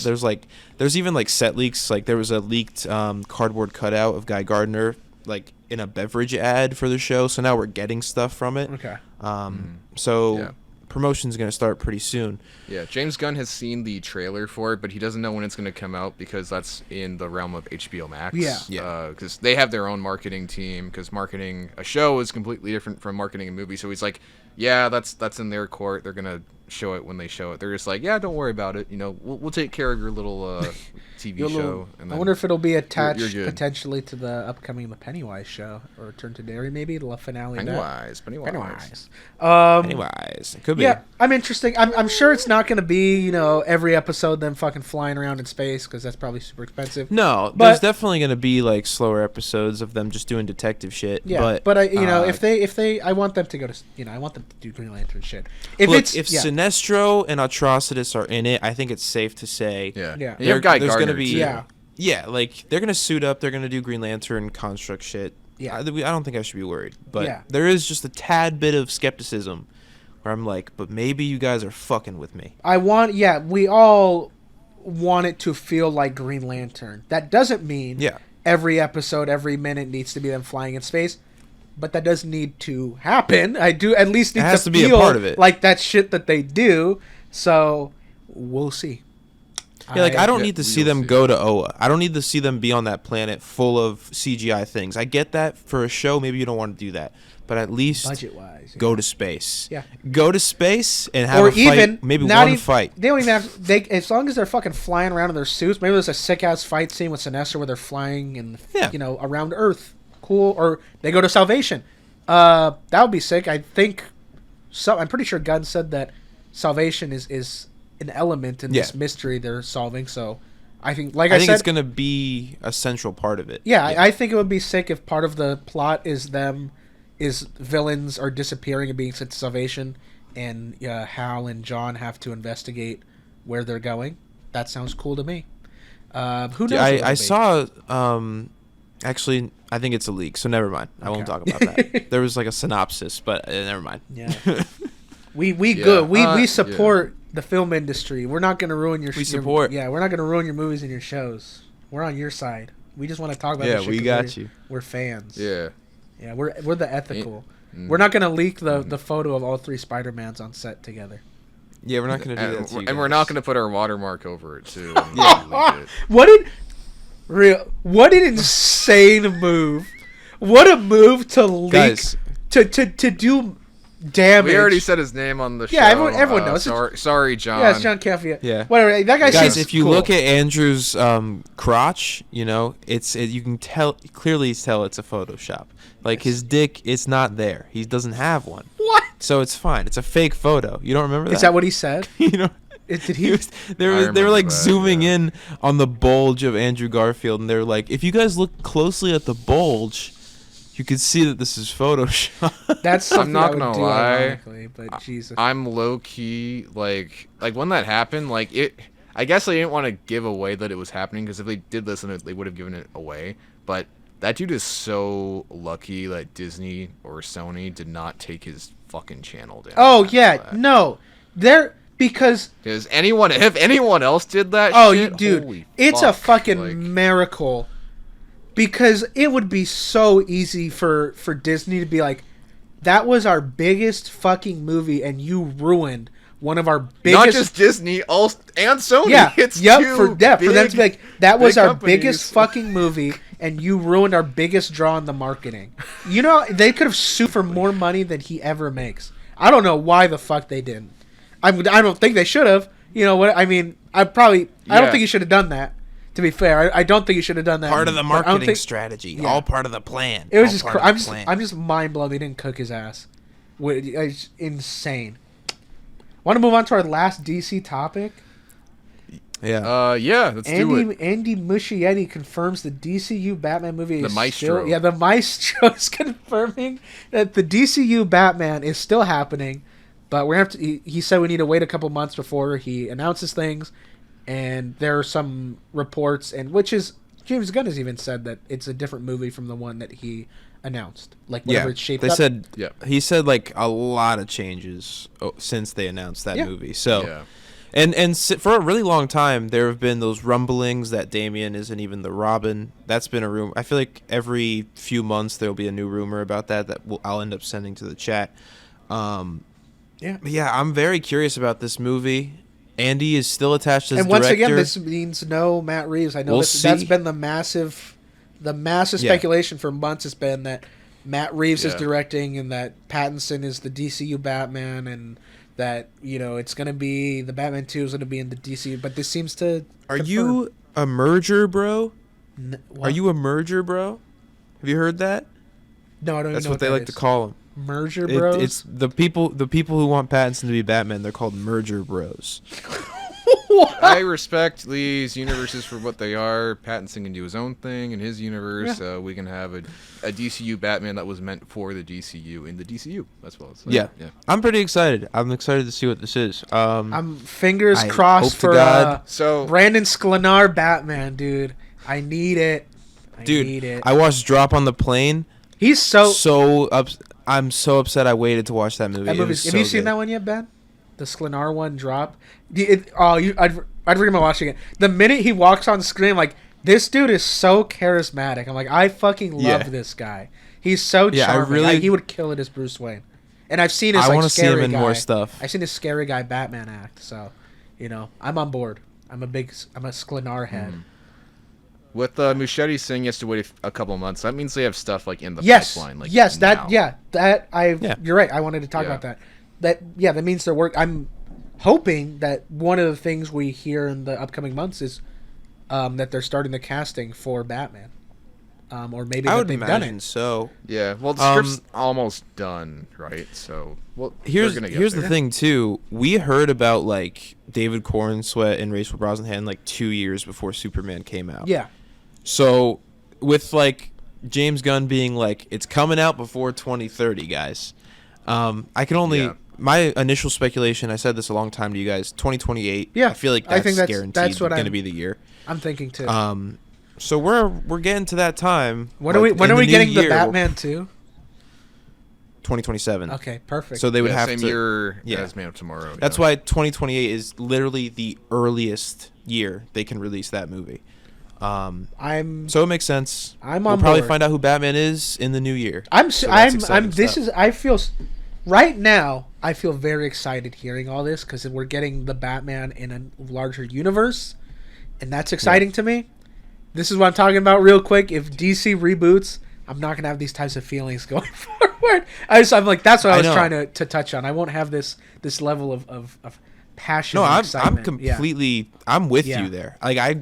there's even like set leaks. Like there was a leaked cardboard cutout of Guy Gardner like in a beverage ad for the show. So now we're getting stuff from it. Okay. So promotion's gonna start pretty soon. Yeah, James Gunn has seen the trailer for it, but he doesn't know when it's going to come out because that's in the realm of HBO Max. Yeah. Because they have their own marketing team. Because marketing a show is completely different from marketing a movie. So he's like, yeah, that's in their court. They're gonna show it when they show it. They're just like, yeah, don't worry about it. You know, we'll take care of your little TV show. And I wonder if it'll be attached you're good. potentially to the upcoming The Pennywise show or Return to Derry, maybe the finale. Pennywise. Pennywise. It could be. Yeah, I'm interesting. I'm sure it's not going to be every episode them fucking flying around in space because that's probably super expensive. No, there's definitely going to be like slower episodes of them just doing detective shit. Yeah, but if they I want them to go to I want them to do Green Lantern shit. If Sinestro and Atrocitus are in it, I think it's safe to say You have Guy Gardner, like they're gonna suit up, they're gonna do Green Lantern construct shit. I don't think I should be worried, but there is just a tad bit of skepticism where I'm like, but maybe you guys are fucking with me. We all want it to feel like Green Lantern. That doesn't mean every episode, every minute needs to be them flying in space. But that does need to happen. I do at least need to be a part of it. Like that shit that they do. So we'll see. Yeah, I don't need to see them go to Oa. I don't need to see them be on that planet full of CGI things. I get that for a show, maybe you don't want to do that. But at least budget-wise, go to space. Yeah. Go to space and have a fight. Maybe one fight. They don't even have as long as they're fucking flying around in their suits. Maybe there's a sick ass fight scene with Sinestro where they're flying and around Earth. Cool, or they go to Salvation. That would be sick. I think I'm pretty sure Gunn said that Salvation is an element in this mystery they're solving. So I think, I think it's gonna be a central part of it. Yeah, I think it would be sick if part of the plot is villains are disappearing and being sent to Salvation, and Hal and John have to investigate where they're going. That sounds cool to me. Who knows? I saw. Actually, I think it's a leak, so never mind. I won't talk about that. There was like a synopsis, but never mind. Yeah, we support the film industry. We're not going to ruin your. We support. We're not going to ruin your movies and your shows. We're on your side. We just want to talk about. Yeah, we got you. We're fans. Yeah, we're the ethical. We're not going to leak the photo of all three Spider-Mans on set together. Yeah, we're not going to do that. And we're not going to put our watermark over it too. What an insane move! What a move to leak, guys, to do damage. We already said his name on the show. Yeah, everyone knows. Sorry, John. Yeah, it's John Caffey. Yeah, whatever. That guy. Guys, if you look at Andrew's crotch, you can clearly tell it's a Photoshop. Like his dick, it's not there. He doesn't have one. What? So it's fine. It's a fake photo. You don't remember that? Is that what he said? Did he? They were like zooming in on the bulge of Andrew Garfield, and they're like, if you guys look closely at the bulge, you can see that this is Photoshop. That's something I'm not gonna lie, but Jesus, I'm low key like when that happened, like it. I guess they didn't want to give away that it was happening because if they did listen, they would have given it away. But that dude is so lucky that Disney or Sony did not take his fucking channel down. Oh yeah, no, because if anyone else did that, dude, it's a fucking miracle. Because it would be so easy for Disney to be like, that was our biggest fucking movie, and you ruined one of our biggest. Not just Disney, and Sony. Yeah, for them to be like, that was our biggest fucking movie, and you ruined our biggest draw in the marketing. They could have sued for more money than he ever makes. I don't know why the fuck they didn't. I don't think they should have. You know what I mean? I don't think you should have done that. To be fair, I don't think you should have done that. Part of the marketing strategy, all part of the plan. It was just I'm just mind blown they didn't cook his ass. It's insane. Want to move on to our last DC topic? Yeah. Let's do it. Andy Muschietti confirms the DCU Batman movie The Maestro. The Maestro is confirming that the DCU Batman is still happening, but we're gonna have to. He said we need to wait a couple months before he announces things. And there are some reports, and which is James Gunn has even said that it's a different movie from the one that he announced, like whatever it's shaped they up. said Yeah. he said like a lot of changes since they announced that movie. So. Yeah. And for a really long time, there have been those rumblings that Damian isn't even the Robin. That's been a rumor. I feel like every few months there will be a new rumor about that I'll end up sending to the chat. But yeah, I'm very curious about this movie. Andy is still attached as and director. once again, this means no Matt Reeves. I know that's been the massive speculation for months. Has been that Matt Reeves is directing and that Pattinson is the DCU Batman and that, you know, it's going to be the Batman 2 is going to be in the DCU, but this seems to Are confirm. you a merger, bro? What? Are you a merger, bro? Have you heard that? No, I don't That's even know what they that like is. to call them. Merger bros? It's the people who want Pattinson to be Batman, they're called merger bros. I respect these universes for what they are. Pattinson can do his own thing in his universe. We can have a DCU Batman that was meant for the DCU in the DCU. That's what it's like. Yeah. I'm pretty excited. I'm excited to see what this is. I'm fingers I crossed hope to for God. So Brandon Sklenar Batman, dude. I need it. I need it. I watched Drop on the Plane. He's I'm so upset I waited to watch that movie. That It movie, was have so you seen good. that one yet, Ben? The Sklenar one, Drop. I'd recommend watching it. The minute he walks on screen, I'm like, this dude is so charismatic. I'm like, I fucking love this guy. He's so charming. He would kill it as Bruce Wayne. And I've seen his I like want to see scary him in guy. more stuff. I've seen his scary guy Batman act. So, you know, I'm on board. I'm a Sklenar head. with Muschietti saying he has to wait a couple months, that means they have stuff like in the pipeline. Like You're right. I wanted to talk about that. That means their work. I'm hoping that one of the things we hear in the upcoming months is that they're starting the casting for Batman, or maybe I would they've done imagine it. so. Yeah, well, the script's almost done, right? So, Here's they're gonna get the there. thing too. We heard about like David Cornsweet and Rachel Brosnahan like 2 years before Superman came out. Yeah, So with like James Gunn being like, it's coming out before 2030, guys. I can only. Yeah. My initial speculation, I said this a long time to you guys, 2028. Yeah, I feel like I think that's guaranteed what going to be the year. I'm thinking too. So we're getting to that time. When are we getting the Batman 2? 2027. Okay, perfect. So they would have same to. year Yeah. as Man of Tomorrow. That's why 2028 is literally the earliest year they can release that movie. So it makes sense. We'll probably find out who Batman is in the new year. Right now, I feel very excited hearing all this because we're getting the Batman in a larger universe, and that's exciting to me. This is what I'm talking about real quick. If DC reboots, I'm not going to have these types of feelings going forward. I'm like, that's what I was trying to touch on. I won't have this level of passion and excitement. I'm completely... I'm with you there. I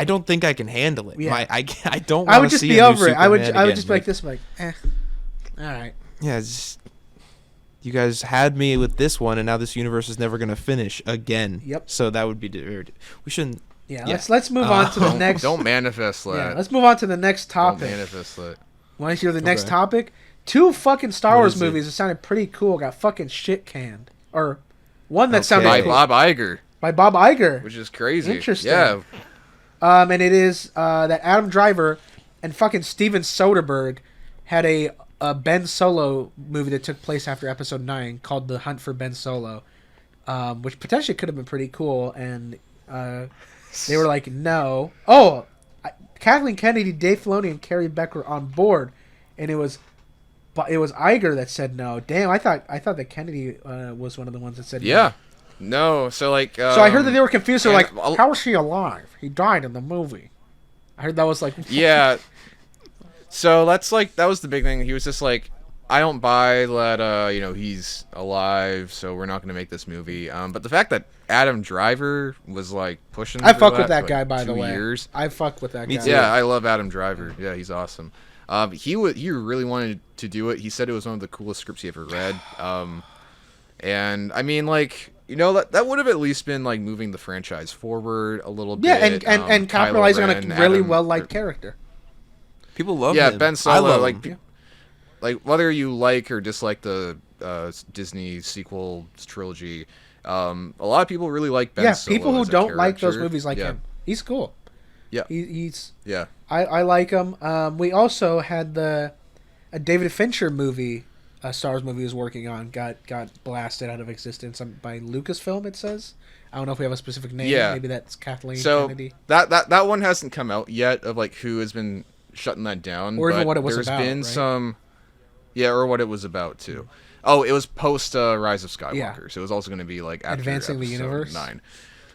don't think I can handle it. Yeah. I don't I want would to just see be a new over it. I would Superman just again. be like this, like, all right. Yeah, you guys had me with this one, and now this universe is never going to finish again. Yep. So that would be... We shouldn't... Yeah, let's move on to the next... Don't manifest that. Yeah, let's move on to the next topic. Don't manifest that. Want to hear the next topic? 2 fucking Star What Wars is it? movies that sounded pretty cool got fucking shit canned. Or one that sounded By cool. Bob Iger, By Bob Iger. which is crazy. Interesting. Yeah. And it is that Adam Driver and fucking Steven Soderbergh had a Ben Solo movie that took place after Episode 9 called The Hunt for Ben Solo, which potentially could have been pretty cool. And they were like, no. Oh, Kathleen Kennedy, Dave Filoni, and Carrie Becker on board, and it was Iger that said no. Damn, I thought that Kennedy was one of the ones that said Yeah. No. So like. So I heard that they were confused. They're like, I'll- how is he alive? He died in the movie. I heard that was like. Yeah. So that was the big thing. He was just like, I don't buy that. He's alive, so we're not going to make this movie. But the fact that Adam Driver was like pushing. I for fuck with that for, guy, like, by the 2 way. years. I fuck with that Me guy. too. Yeah, I love Adam Driver. Yeah, he's awesome. He really wanted to do it. He said it was one of the coolest scripts he ever read. And I mean, like, that would have at least been like moving the franchise forward a little bit. Yeah, and capitalizing on a Kylo Ren, really Adam- well liked character. People love Yeah, him. Ben I Solo. love Like, him. like whether you like or dislike the Disney sequel trilogy, a lot of people really like Ben Solo. People who as a don't like those character. movies like Yeah. him. He's cool. Yeah. He's Yeah. I like him. We also had a David Fincher movie, a Star Wars movie he was working on, got blasted out of existence by Lucasfilm. It says. I don't know if we have a specific name. Yeah. Maybe that's Kathleen Kennedy. That one hasn't come out yet of like who has been shutting that down. Or even what it was about. There's been some. Yeah, or what it was about too. Oh, it was post Rise of Skywalker, yeah. So it was also going to be like after Advancing the Universe 9.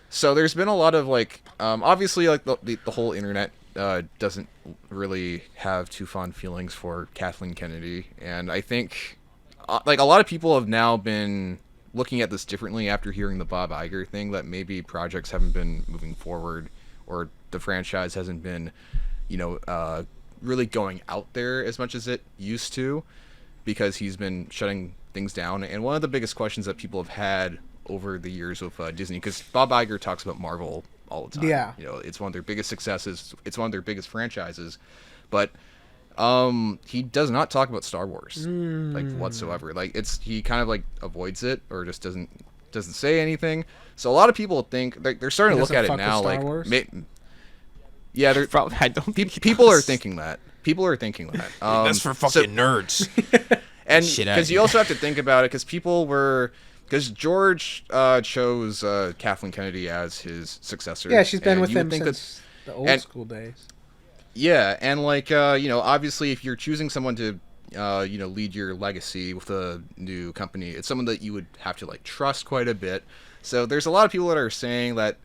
So there's been a lot of like, obviously like the whole internet doesn't really have too fond feelings for Kathleen Kennedy, and I think like a lot of people have now been looking at this differently after hearing the Bob Iger thing, that maybe projects haven't been moving forward or the franchise hasn't been, really going out there as much as it used to, because he's been shutting things down. And one of the biggest questions that people have had over the years with Disney, because Bob Iger talks about Marvel all the time. Yeah. It's one of their biggest successes. It's one of their biggest franchises. But he does not talk about Star Wars like whatsoever. Like he kind of like avoids it or just doesn't say anything. So a lot of people think they're starting to look at it now like they're Probably, I don't think people are thinking that. People are thinking that. That's for fucking nerds. And because you also have to think about it, because George chose Kathleen Kennedy as his successor. Yeah, she's been with him since the old school days. Yeah, and like obviously, if you're choosing someone to lead your legacy with a new company, it's someone that you would have to like trust quite a bit. So there's a lot of people that are saying that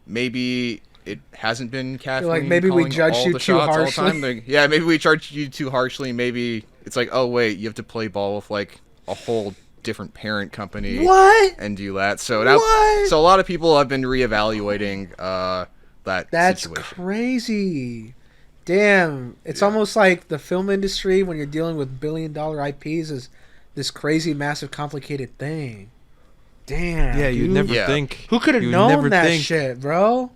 maybe it hasn't been Kathleen. Like maybe we judged you too harshly. Maybe we charged you too harshly. Maybe it's like, oh wait, you have to play ball with like a whole different parent company. What? And do that. So now, so a lot of people have been reevaluating That's situation. Crazy. Damn, it's almost like the film industry when you're dealing with billion-dollar IPs is this crazy, massive, complicated thing. Damn. Yeah, you'd dude. never think. Who could have known that shit, bro?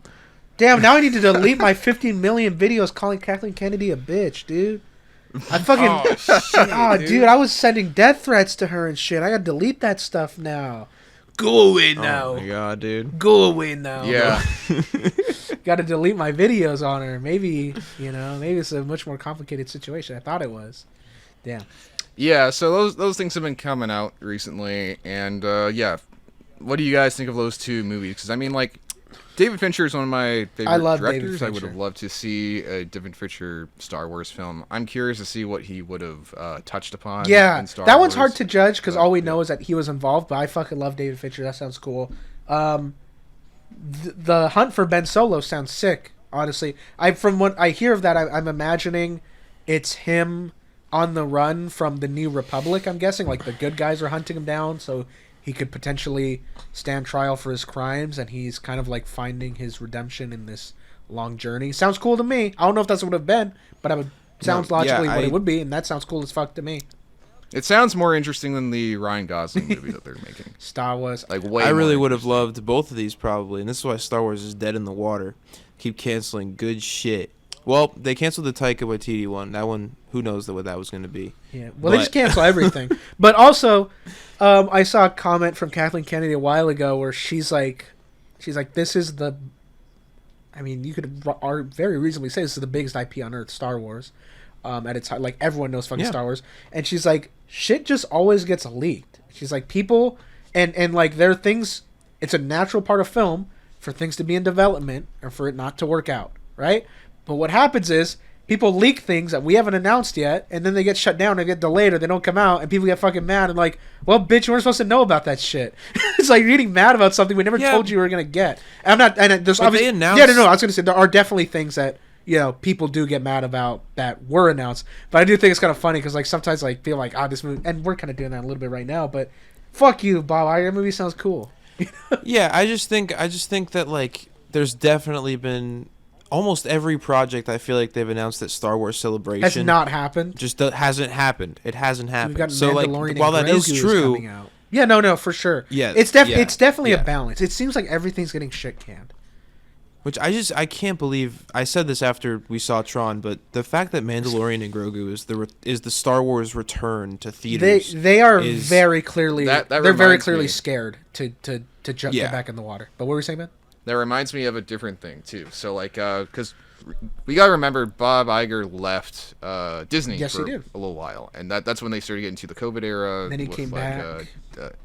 Damn, now I need to delete my 15 million videos calling Kathleen Kennedy a bitch, dude. I fucking... dude, I was sending death threats to her and shit. I gotta delete that stuff now. Go away now. Oh my god, dude. Go away now. Yeah. Gotta delete my videos on her. Maybe, maybe it's a much more complicated situation. I thought it was. Damn. Yeah, so those things have been coming out recently, and what do you guys think of those two movies? Because I mean, like, David Fincher is one of my favorite directors. I would have loved to see a David Fincher Star Wars film. I'm curious to see what he would have touched upon. Yeah, in Star that one's Wars. hard to judge because all we know is that he was involved. But I fucking love David Fincher. That sounds cool. The Hunt for Ben Solo sounds sick. Honestly, from what I hear of that, I'm imagining it's him on the run from the New Republic. I'm guessing like the good guys are hunting him down, so he could potentially stand trial for his crimes, and he's kind of like finding his redemption in this long journey. Sounds cool to me. I don't know if that's what it would have been, but sounds logically what it would be, and that sounds cool as fuck to me. It sounds more interesting than the Ryan Gosling movie that they're making. Star Wars. Like way I really more would have loved both of these probably, and this is why Star Wars is dead in the water. Keep canceling good shit. Well, they canceled the Taika Waititi one. That one, who knows what that was going to be. Yeah, well, they just cancel everything. But also, I saw a comment from Kathleen Kennedy a while ago where she's like, this is the... I mean, you could very reasonably say this is the biggest IP on Earth, Star Wars. At its like everyone knows fucking Star Wars, and she's like, shit just always gets leaked. She's like, people and like there are things. It's a natural part of film for things to be in development or for it not to work out, right? But what happens is people leak things that we haven't announced yet, and then they get shut down or get delayed or they don't come out, and people get fucking mad and like, well, bitch, you weren't supposed to know about that shit. It's like you're getting mad about something we never told you we were gonna get. And I'm not, and there's obviously, I was gonna say there are definitely things that people do get mad about that were announced, but I do think it's kind of funny because like sometimes like feel like this movie, and we're kind of doing that a little bit right now, but fuck you, Bob Iger, movie sounds cool. Yeah, I just think that like there's definitely been almost every project I feel like they've announced that Star Wars Celebration has not happened. Just hasn't happened. It hasn't happened. We've got so like while that is true, yeah, no, for sure. Yeah, it's definitely a balance. It seems like everything's getting shit canned. Which I can't believe. I said this after we saw Tron, but the fact that Mandalorian and Grogu is the Star Wars return to theaters. They are very clearly they're very clearly scared to get back in the water. But what were you saying, man? That reminds me of a different thing too. So like, because we gotta remember Bob Iger left Disney Yes, for he did. a little while, and that's when they started getting to the COVID era. And then he with, came back.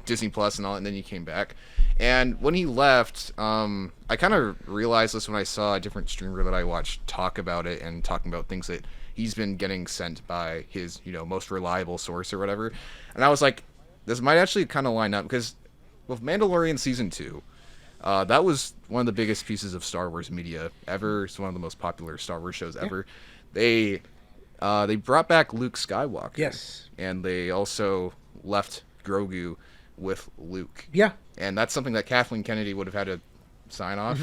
Disney Plus and all, and then he came back. And when he left, I kind of realized this when I saw a different streamer that I watched talk about it and talking about things that he's been getting sent by his, most reliable source or whatever. And I was like, this might actually kind of line up, because with Mandalorian Season 2, that was one of the biggest pieces of Star Wars media ever. It's one of the most popular Star Wars shows ever. They brought back Luke Skywalker. Yes. And they also left Grogu with Luke. Yeah. And that's something that Kathleen Kennedy would have had to sign off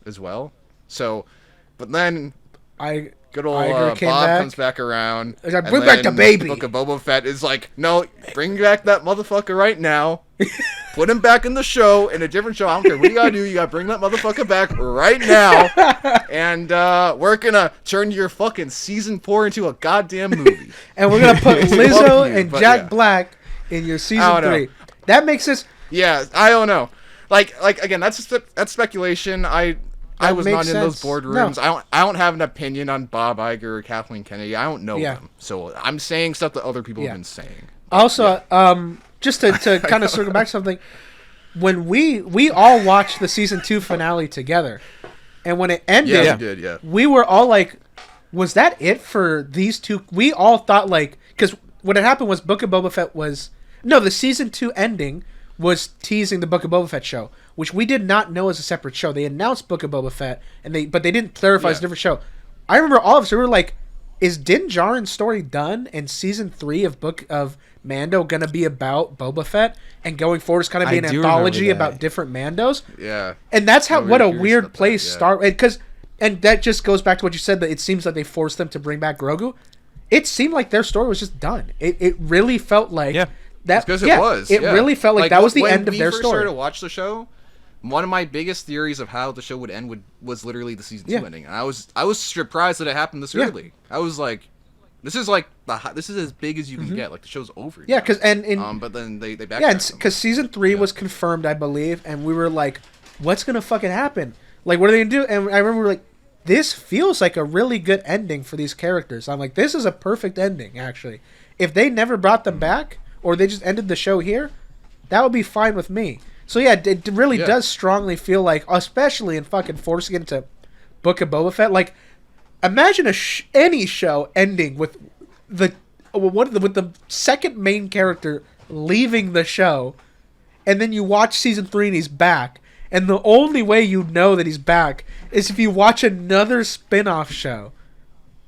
as well. So, but then good old Bob comes back around. Like, bring back the baby. Book of Boba Fett is like, no, bring back that motherfucker right now. Put him back in the show, in a different show. I don't care what you gotta do. You gotta bring that motherfucker back right now. And we're gonna turn your fucking season 4 into a goddamn movie. And we're gonna put Lizzo and Jack Black in your season 3. That makes sense. Yeah, I don't know. Like again, that's speculation. I was not in those boardrooms. No. I don't have an opinion on Bob Iger or Kathleen Kennedy. I don't know them, so I'm saying stuff that other people have been saying. Also, just to kind of circle back something, when we all watched the season 2 finale together, and when it ended, we were all like, was that it for these two? We all thought, like, because what had happened was Book of Boba Fett the season 2 ending was teasing the Book of Boba Fett show, which we did not know as a separate show. They announced Book of Boba Fett, but they didn't clarify it's a different show. I remember all of us, we were like, is Din Djarin's story done? And season 3 of Book of Mando going to be about Boba Fett? And going forward is kind of be an anthology about different Mandos? Yeah. And that's what a weird place and that just goes back to what you said, that it seems like they forced them to bring back Grogu. It seemed like their story was just done. It really felt like... Yeah. Because it was. It really felt like that was the end of their story. When we first started to watch the show, one of my biggest theories of how the show would end was literally the season 2 ending. And I was surprised that it happened this early. I was like, this is as big as you can get. Like, the show's over. Yeah, because but then they backtracked. Yeah, because season 3 was confirmed, I believe, and we were like, what's gonna fucking happen? Like, what are they gonna do? And I remember like, this feels like a really good ending for these characters. I'm like, this is a perfect ending, actually. If they never brought them back, or they just ended the show here, that would be fine with me. So yeah, it really does strongly feel like, especially in fucking forcing it into Book of Boba Fett, like, imagine any show ending with the second main character leaving the show, and then you watch season 3 and he's back, and the only way you know that he's back is if you watch another spin-off show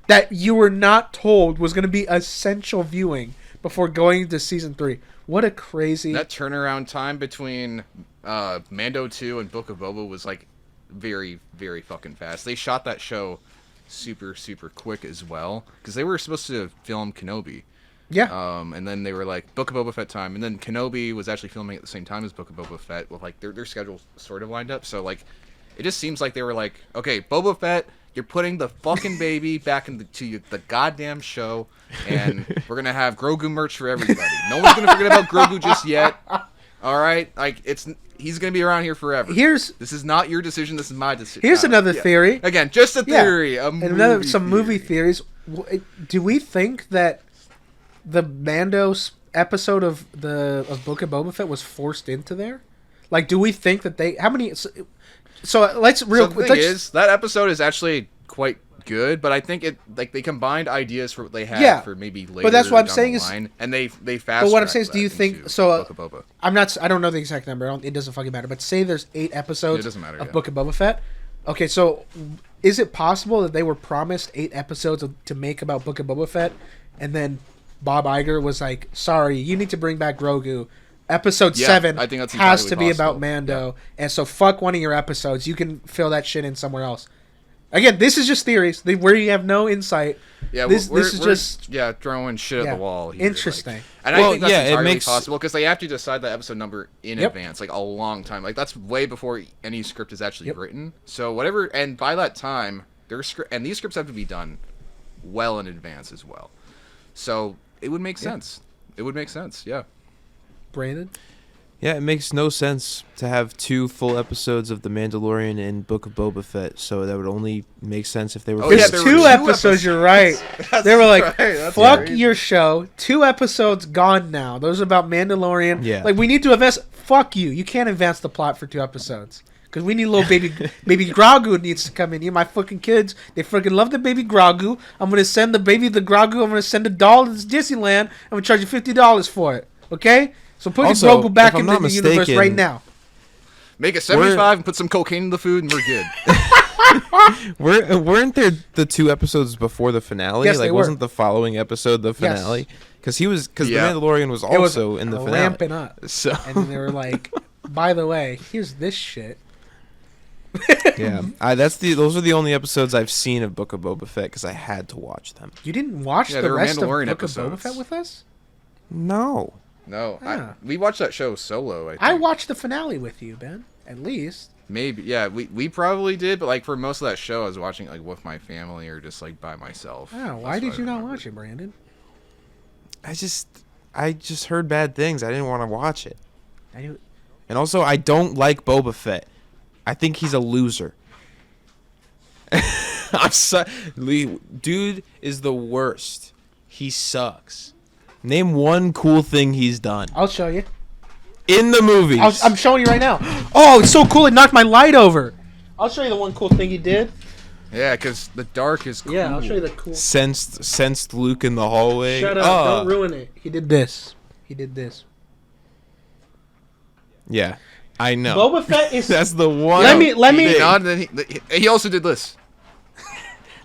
that you were not told was going to be essential viewing before going to season 3. What a crazy... That turnaround time between Mando 2 and Book of Boba was, like, very, very fucking fast. They shot that show super, super quick as well, because they were supposed to film Kenobi. Yeah. And then they were like, Book of Boba Fett time. And then Kenobi was actually filming at the same time as Book of Boba Fett, with, like, their schedule sort of lined up. So, like, it just seems like they were like, okay, Boba Fett, you're putting the fucking baby back into the goddamn show, and we're gonna have Grogu merch for everybody. No one's gonna forget about Grogu just yet. All right, like he's gonna be around here forever. This is not your decision. This is my decision. Here's another theory. Again, just a theory. Movie theories. Do we think that the Mando episode of Book of Boba Fett was forced into there? Like, do we think that how many? So let's that episode is actually quite good, but I think they combined ideas for what they had for maybe later. But that's what I'm saying and they fast. But what I'm saying is, do you think so? I don't know the exact number. It doesn't fucking matter. But say there's 8 episodes of Book of Boba Fett. Okay, so is it possible that they were promised 8 episodes to make about Book of Boba Fett, and then Bob Iger was like, "Sorry, you need to bring back Grogu. Episode 7 I think that's has to be about Mando, and so fuck one of your episodes. You can fill that shit in somewhere else." Again, this is just theories where you have no insight. Yeah, this is just throwing shit at the wall here. Interesting. Like, and I think that's entirely possible, because they have to decide the episode number in advance, like a long time. Like, that's way before any script is actually written. So whatever, and by that time, these scripts have to be done well in advance as well. So it would make sense. It would make sense, yeah. Brandon? Yeah, it makes no sense to have 2 full episodes of The Mandalorian and Book of Boba Fett, so that would only make sense if they were... There's full 2 episodes, you're right. They were like, right, fuck right. your show. 2 episodes gone now. Those are about Mandalorian. Yeah. Like, we need to advance... Fuck you. You can't advance the plot for 2 episodes. Because we need little baby Grogu needs to come in here. My fucking kids, they freaking love the baby Grogu. I'm going to send the Grogu. I'm going to send a doll to Disneyland. I'm going to charge you $50 for it. Okay? So put Also, your Grogu back if I'm into not the universe mistaken- right now. Make it 75 and put some cocaine in the food, and we're good. Weren't there the 2 episodes before the finale? Yes, like, they were. wasn't the following episode the Yes. finale? Because Yeah. The Mandalorian was It was also in the finale. ramping up. So And then they were like, by the way, here's this shit. yeah, those are the only episodes I've seen of Book of Boba Fett because I had to watch them. You didn't watch Yeah, the they were rest of Mandalorian Book of Boba episodes. Fett with us? No. No, Ah. we watched that show solo. I think. I watched the finale with you, Ben. At least. Maybe, yeah, we probably did, but like for most of that show, I was watching it, like with my family or just like by myself. Oh, why did you not watch it, Brandon? I just heard bad things. I didn't want to watch it. I knew. And also, I don't like Boba Fett. I think he's a loser. Dude is the worst. He sucks. Name one cool thing he's done I'll show you. in the movies. I'm showing you right now. Oh, it's so cool! It knocked my light over. I'll show you the one cool thing he did. Yeah, because the dark is cool. Yeah, I'll show you the cool. Sensed Luke in the hallway. Shut up! Don't ruin it. He did this. He did this. Yeah, I know. Boba Fett is. That's the one. Let me. He did not, and then he also did this.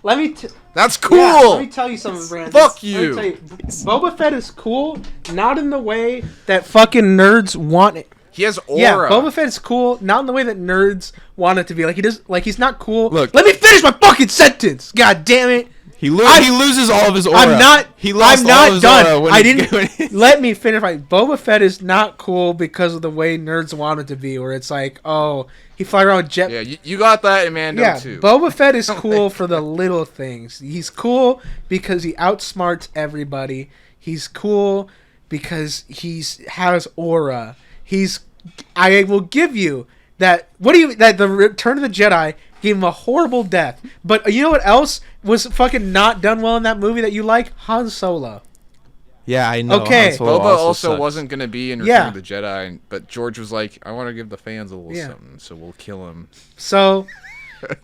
Let me. That's cool. Yeah, let me tell you something, Brandon. Fuck Let me you. tell Boba Fett is cool, not in the way that fucking nerds want it. He has aura. Yeah, Boba Fett is cool, not in the way that nerds want it to be. Like he does. Like he's not cool. Look. Let me finish my fucking sentence. God damn it. He loses all of his aura. I'm not. He lost I'm all not of his done. aura when I he- didn't. Let me finish. Boba Fett is not cool because of the way nerds want it to be. Where it's like, oh, he fly around jet. Yeah, you got that in Mando Yeah, too. Boba Fett is cool for the little things. He's cool because he outsmarts everybody. He's cool because has aura. I will give you that. That the Return of the Jedi gave him a horrible death. But you know what else was fucking not done well in that movie that you like? Han Solo. Yeah, I know. Okay. Han Solo Boba also sucks. wasn't going to be in Return Yeah. of the Jedi, but George was like, I want to give the fans a little Yeah. something, so we'll kill him.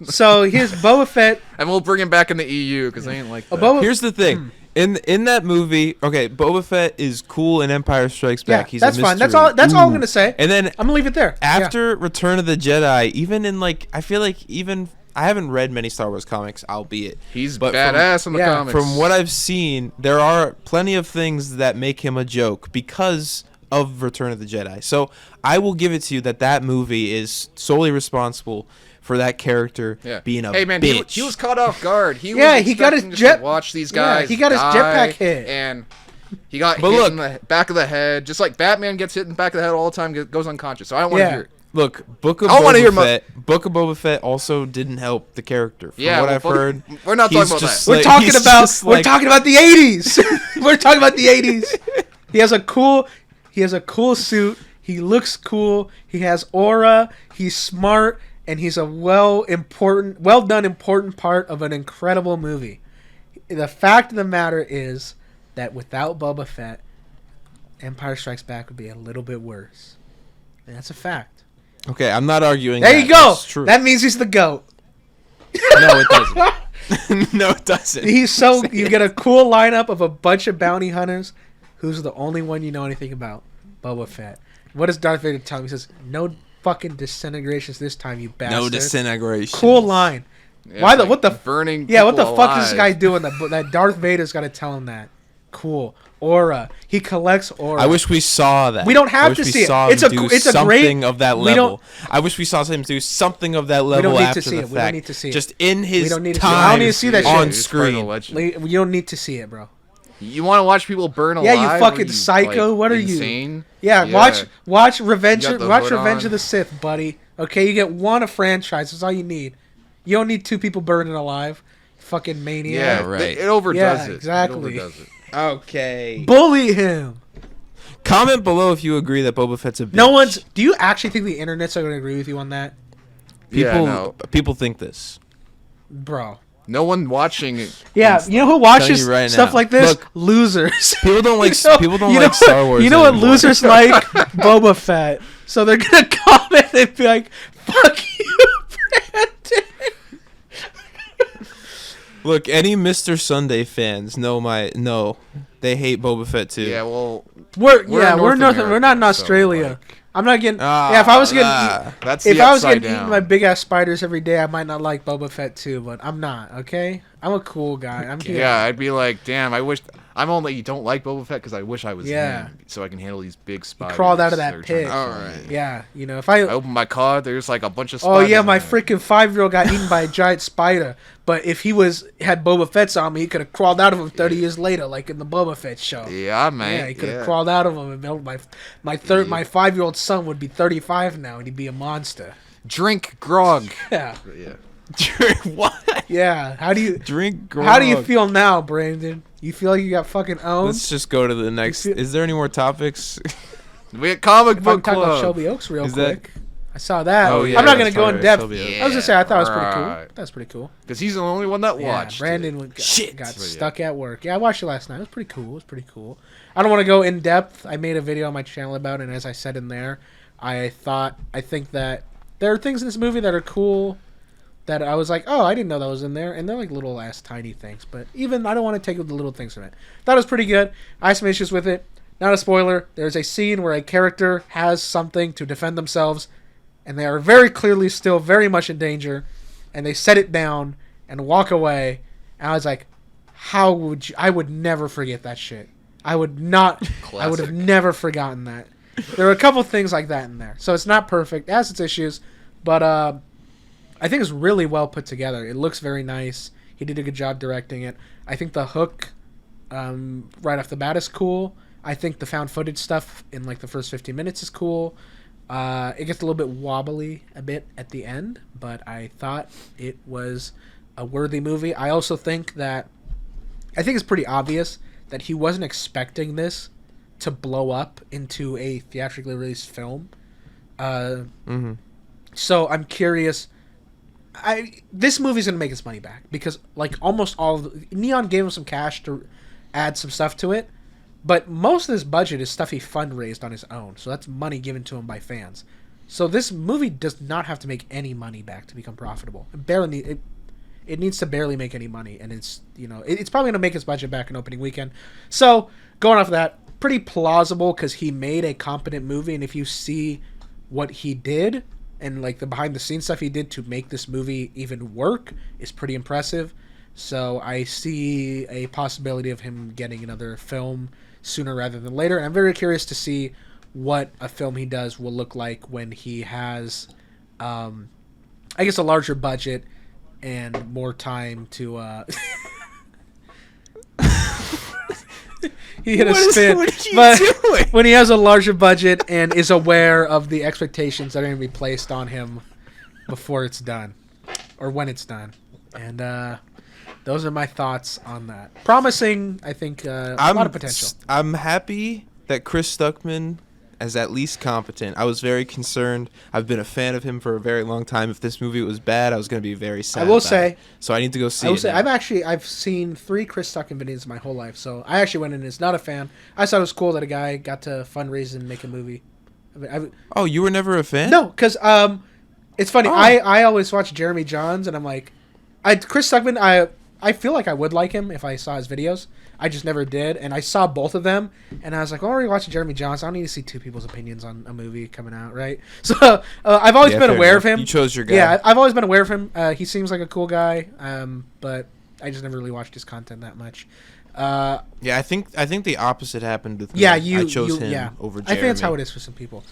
So here's Boba Fett. And we'll bring him back in the EU, because they ain't like that. Here's the thing. In that movie, okay, Boba Fett is cool in Empire Strikes Yeah, Back. He's that's a fine. mystery. That's all I'm gonna say. And then I'm gonna leave it there. after Return of the Jedi, even in like, I feel like I haven't read many Star Wars comics, albeit. He's but badass in the yeah, comics. From what I've seen, there are plenty of things that make him a joke because of Return of the Jedi. So I will give it to you that movie is solely responsible for that character being a hey man, bitch. he was caught off guard. He He got his expecting just jet. to watch these Yeah, guys. he got his die, jetpack hit. and he got But hit look- in the back of the head, just like Batman gets hit in the back of the head all the time, goes unconscious. So I don't want to Yeah. hear it. Look, Book of I wanna hear Boba Fett also didn't help the character. From Yeah, what well, I've heard, we're not he's talking about just that. We're like- talking he's about just like- the 80s. We're talking about the 80s. He has a cool suit. He looks cool. He has aura. He's smart, and he's a well done important part of an incredible movie. The fact of the matter is that without Boba Fett, Empire Strikes Back would be a little bit worse. And that's a fact. Okay, I'm not arguing. There that. you go. That's true. That means he's the GOAT. No, it doesn't. No, it doesn't. You get a cool lineup of a bunch of bounty hunters. Who's the only one you know anything about? Boba Fett. What does Darth Vader tell him? He says, "No fucking disintegrations this time, you bastard." No disintegration. Cool line. Yeah, Why it's the what the burning? Yeah, what the people fuck is this guy alive. doing? That Darth Vader's got to tell him that. Cool. Aura. He collects aura. I wish we saw that. We don't have I wish to we see it. saw It's him a- do it's a something great- of that we don't- level. I wish we saw him do something of that level don't need to after see the it. fact. We don't need to see it. Just in his don't need to see it. I time don't need to see that shit. on It's part of the screen. legend. You don't need to see it, bro. You want to watch people burn alive? Yeah, you fucking Are psycho. like, What are you? insane? Yeah, watch Revenge You got the watch hood Revenge on. of the Sith, buddy. Okay, you get one a franchise. That's all you need. You don't need two people burning alive. Fucking maniac. Yeah, right. It overdoes Yeah, it. exactly. It overdoes it. Okay. Bully him. Comment below if you agree that Boba Fett's a bitch. No one's. Do you actually think the internet's going to agree with you on that, People think this. bro? No one watching. Yeah, you know who watches right stuff now. like this? Look, losers. People don't like people don't you know like Star Wars. You know what anymore. losers like? Boba Fett. So they're gonna comment and be like, "Fuck you, Brandon." Look, any Mr. Sunday fans know they hate Boba Fett too. Yeah, well, We're in not America, in so, Australia. like, I'm not getting. If I was getting. that's If the I was upside getting eaten down. by big ass spiders every day, I might not like Boba Fett too, but I'm not. Okay, I'm a cool guy. I'm here. Yeah, I'd be like, damn, I wish I'm only don't like Boba Fett because I wish I was Yeah. him, so I can handle these big spiders. crawled out of that that are trying pit. to All kill me. right. Yeah, you know, if I open my card, there's like a bunch of oh spiders. yeah, my in there. freaking 5-year-old got eaten by a giant spider. But if he had Boba Fett's on me, he could have crawled out of him 30 years later, like in the Boba Fett show. Yeah, man. Yeah, he could have crawled out of him, and my 5-year-old son would be 35 now, and he'd be a monster. Drink grog. Yeah, Yeah. What? yeah. How do you Drink How do you feel now, Brandon? You feel like you got fucking owned? Let's just go to the next. feel- Is there any more topics? We had comic If I can book talk about club. Shelby Oaks real Is that- quick. I saw that. Oh, yeah, I'm not gonna let's go talk in about depth. Shelby Oaks. I was gonna say I thought it was pretty cool. Right. That's pretty cool. Because he's the only one that Yeah, watched. Brandon it. got But yeah. stuck at work. Yeah, I watched it last night. It was pretty cool. It was pretty cool. I don't want to go in depth. I made a video on my channel about it, and as I said in there, I think that there are things in this movie that are cool that I was like, oh, I didn't know that was in there, and they're like little ass tiny things. But even I don't want to take the little things from it. Thought it was pretty good. I have some issues with it. Not a spoiler. There's a scene where a character has something to defend themselves, and they are very clearly still very much in danger, and they set it down and walk away. And I was like, how would you? I would never forget that shit. I would not. I would have Classic. never forgotten that. There are a couple things like that in there, so it's not perfect. It has its issues, but I think it's really well put together. It looks very nice. He did a good job directing it. I think the hook, right off the bat, is cool. I think the found footage stuff in like the first 15 minutes is cool. It gets a little bit wobbly a bit at the end, but I thought it was a worthy movie. I also think it's pretty obvious that he wasn't expecting this to blow up into a theatrically released film. So I'm curious. This movie's gonna make its money back because like almost Neon gave him some cash to add some stuff to it, but most of this budget is stuff he fundraised on his own. So that's money given to him by fans. So this movie does not have to make any money back to become profitable. It needs to barely make any money, and it's it's probably gonna make its budget back in opening weekend. So going off of that, pretty plausible because he made a competent movie, and if you see what he did and like the behind the scenes stuff he did to make this movie even work is pretty impressive. So I see a possibility of him getting another film sooner rather than later. And I'm very curious to see what a film he does will look like when he has, I guess, a larger budget and more time to... He hit a spin. But when he has a larger budget and is aware of the expectations that are going to be placed on him before it's done, or when it's done, and those are my thoughts on that. Promising, I think, a lot of potential. I'm happy that Chris Stuckman is at least competent. I was very concerned. I've been a fan of him for a very long time. If this movie was bad, I was going to be very sad. I will about say. it. So I need to go see I will it. say, now. I've seen 3 Chris Stuckman videos my whole life, so I actually went in as not a fan. I thought it was cool that a guy got to fundraise and make a movie. Oh, you were never a fan? No, because it's funny. Oh. I always watch Jeremy Johns, and I'm like, Chris Stuckman. I feel like I would like him if I saw his videos. I just never did, and I saw both of them, and I was like, well, I'm already watching Jeremy Johns. I don't need to see 2 people's opinions on a movie coming out, right? So I've always been fair aware enough. of him. You chose your guy. Yeah, I've always been aware of him. He seems like a cool guy, but I just never really watched his content that much. Yeah, I think the opposite happened with me. Yeah, I chose him yeah. over I Jeremy. think that's how it is for some people.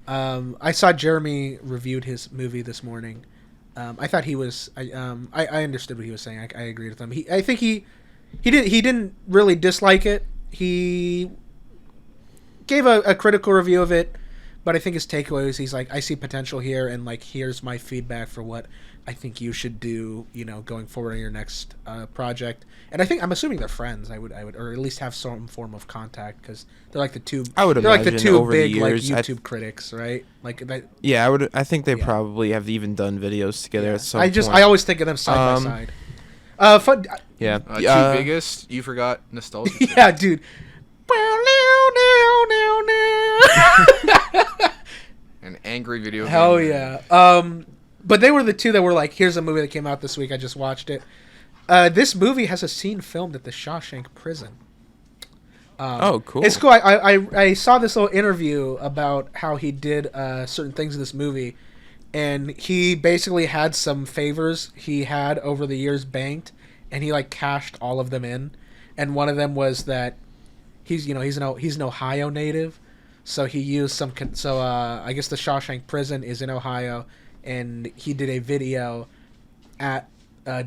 I saw Jeremy reviewed his movie this morning. I thought he was. I understood what he was saying. I agreed with him. I think he didn't really dislike it. He gave a critical review of it, But I think his takeaway is he's like, I see potential here, and like, here's my feedback for what I think you should do, going forward on your next project. And I'm assuming they're friends. I would, or at least have some form of contact, because they're like the two. I would they're like the imagine two over big the years, like YouTube critics, right? Like that. Yeah, I think they probably have even done videos together at some point. I always think of them side by side. Fun. Yeah. Two biggest. You forgot nostalgia. Yeah, dude. An angry video. Hell game. yeah. But they were the two that were like, here's a movie that came out this week. I just watched it. This movie has a scene filmed at the Shawshank prison. Oh, cool. It's cool. I saw this little interview about how he did certain things in this movie, and he basically had some favors he had over the years banked, and he like cashed all of them in. And one of them was that he's an Ohio native, so he used some. I guess the Shawshank prison is in Ohio, and he did a video at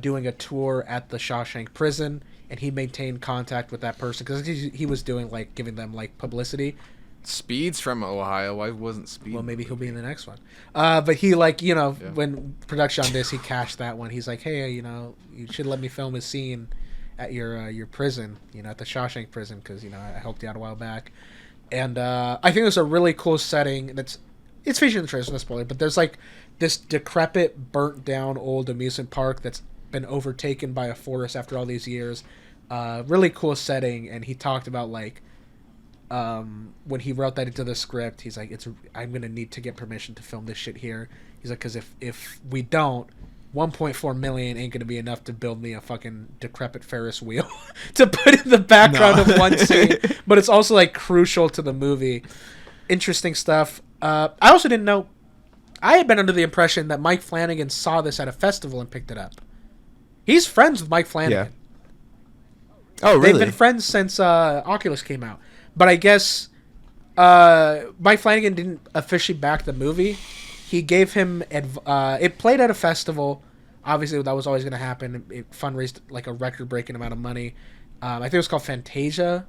doing a tour at the Shawshank prison, and he maintained contact with that person because he was doing like giving them like publicity. Speed's from Ohio. Why wasn't Speed? Well, maybe he'll be in the next one. But he when production on this, he cashed that one. He's like, hey, you should let me film a scene at your prison, at the Shawshank prison, because I helped you out a while back. And I think there's a really cool setting it's featured in the trailer, so not spoiler, but there's like this decrepit, burnt down old amusement park that's been overtaken by a forest after all these years. Really cool setting, and he talked about like when he wrote that into the script, he's like, I'm gonna need to get permission to film this shit here. He's like, because if we don't, 1.4 million ain't gonna be enough to build me a fucking decrepit Ferris wheel to put in the background of one scene. But it's also like crucial to the movie. Interesting stuff. I also didn't know. I had been under the impression that Mike Flanagan saw this at a festival and picked it up. He's friends with Mike Flanagan. Yeah. Oh, really? They've been friends since Oculus came out. But I guess Mike Flanagan didn't officially back the movie. He gave him... it played at a festival. Obviously, that was always going to happen. It fundraised like a record-breaking amount of money. I think it was called Fantasia.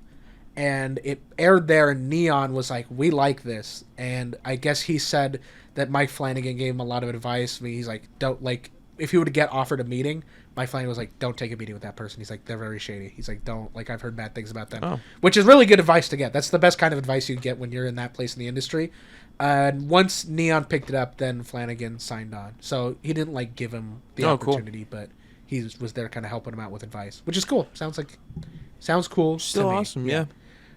And it aired there, and Neon was like, we like this. And I guess he said that Mike Flanagan gave him a lot of advice. I mean, he's like, don't, like, if he would get offered a meeting, Mike Flanagan was like, don't take a meeting with that person. He's like, they're very shady. He's like, don't, like, I've heard bad things about them. Oh. Which is really good advice to get. That's the best kind of advice you get when you're in that place in the industry. And once Neon picked it up, then Flanagan signed on. So he didn't, like, give him the opportunity, but he was there kind of helping him out with advice, which is cool. Sounds cool. Still awesome, yeah.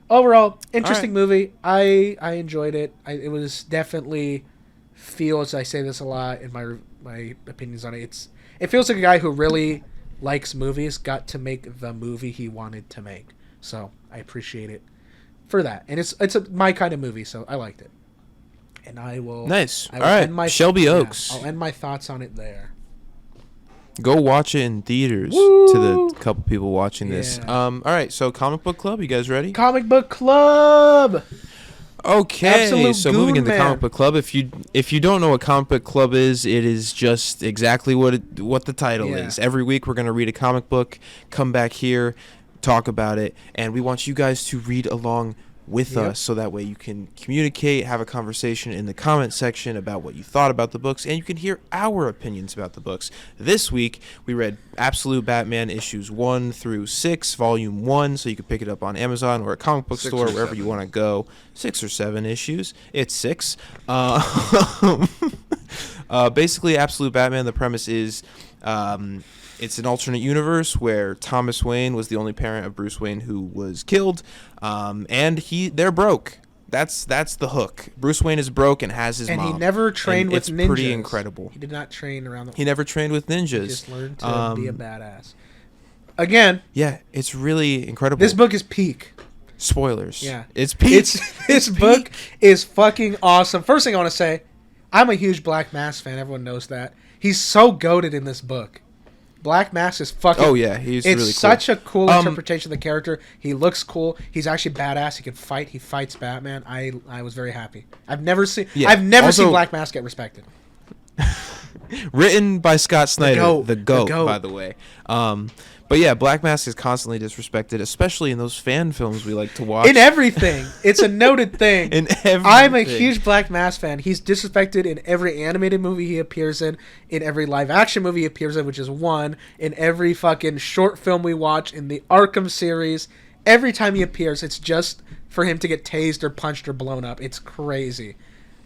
Overall, interesting movie. I enjoyed it. It was definitely feels. I say this a lot in my opinions on it. It feels like a guy who really likes movies got to make the movie he wanted to make. So I appreciate it for that. And it's my kind of movie, so I liked it. And I will. Nice. All right, Shelby Oaks. I'll end my thoughts on it there. Go watch it in theaters. Woo! To the couple people watching this. All right, so Comic Book Club, you guys ready? Comic Book Club. Okay, Absolute so moving into Comic Book Club. If you don't know what Comic Book Club is, it is just exactly what the title is. Every week we're gonna read a comic book, come back here, talk about it, and we want you guys to read along with us, so that way you can communicate, have a conversation in the comment section about what you thought about the books, and you can hear our opinions about the books. This week we read Absolute Batman issues 1 through 6, volume 1, so you can pick it up on Amazon or a comic book store, wherever you want to go. 6 or 7 issues. It's 6. Basically, Absolute Batman, the premise is it's an alternate universe where Thomas Wayne was the only parent of Bruce Wayne who was killed, and they're broke. That's the hook. Bruce Wayne is broke and has his mom. And he never trained with ninjas. It's pretty incredible. He did not train around the... He never trained with ninjas. He just learned to be a badass. Again. Yeah, it's really incredible. This book is peak. Spoilers. Yeah. It's peak. This book is fucking awesome. First thing I want to say, I'm a huge Black Mask fan. Everyone knows that. He's so goated in this book. Black Mask is fucking... Oh, yeah. He's really cool. It's such a cool interpretation of the character. He looks cool. He's actually badass. He can fight. He fights Batman. I was very happy. I've never seen Black Mask get respected. Written by Scott Snyder, the GOAT. GOAT, by the way. But yeah, Black Mask is constantly disrespected, especially in those fan films we like to watch. In everything. It's a noted thing. In everything. I'm a huge Black Mask fan. He's disrespected in every animated movie he appears in every live action movie he appears in, which is one, in every fucking short film we watch, in the Arkham series. Every time he appears, it's just for him to get tased or punched or blown up. It's crazy.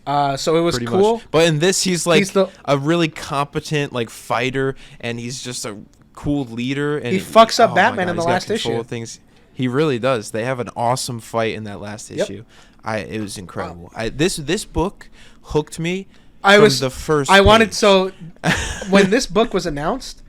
So it was Pretty cool. much. But in this, he's like a really competent like fighter, and he's just a cool leader. And he fucks up Batman in the last issue. Things. He really does. They have an awesome fight in that last issue. It was incredible. This book hooked me. The first. When this book was announced,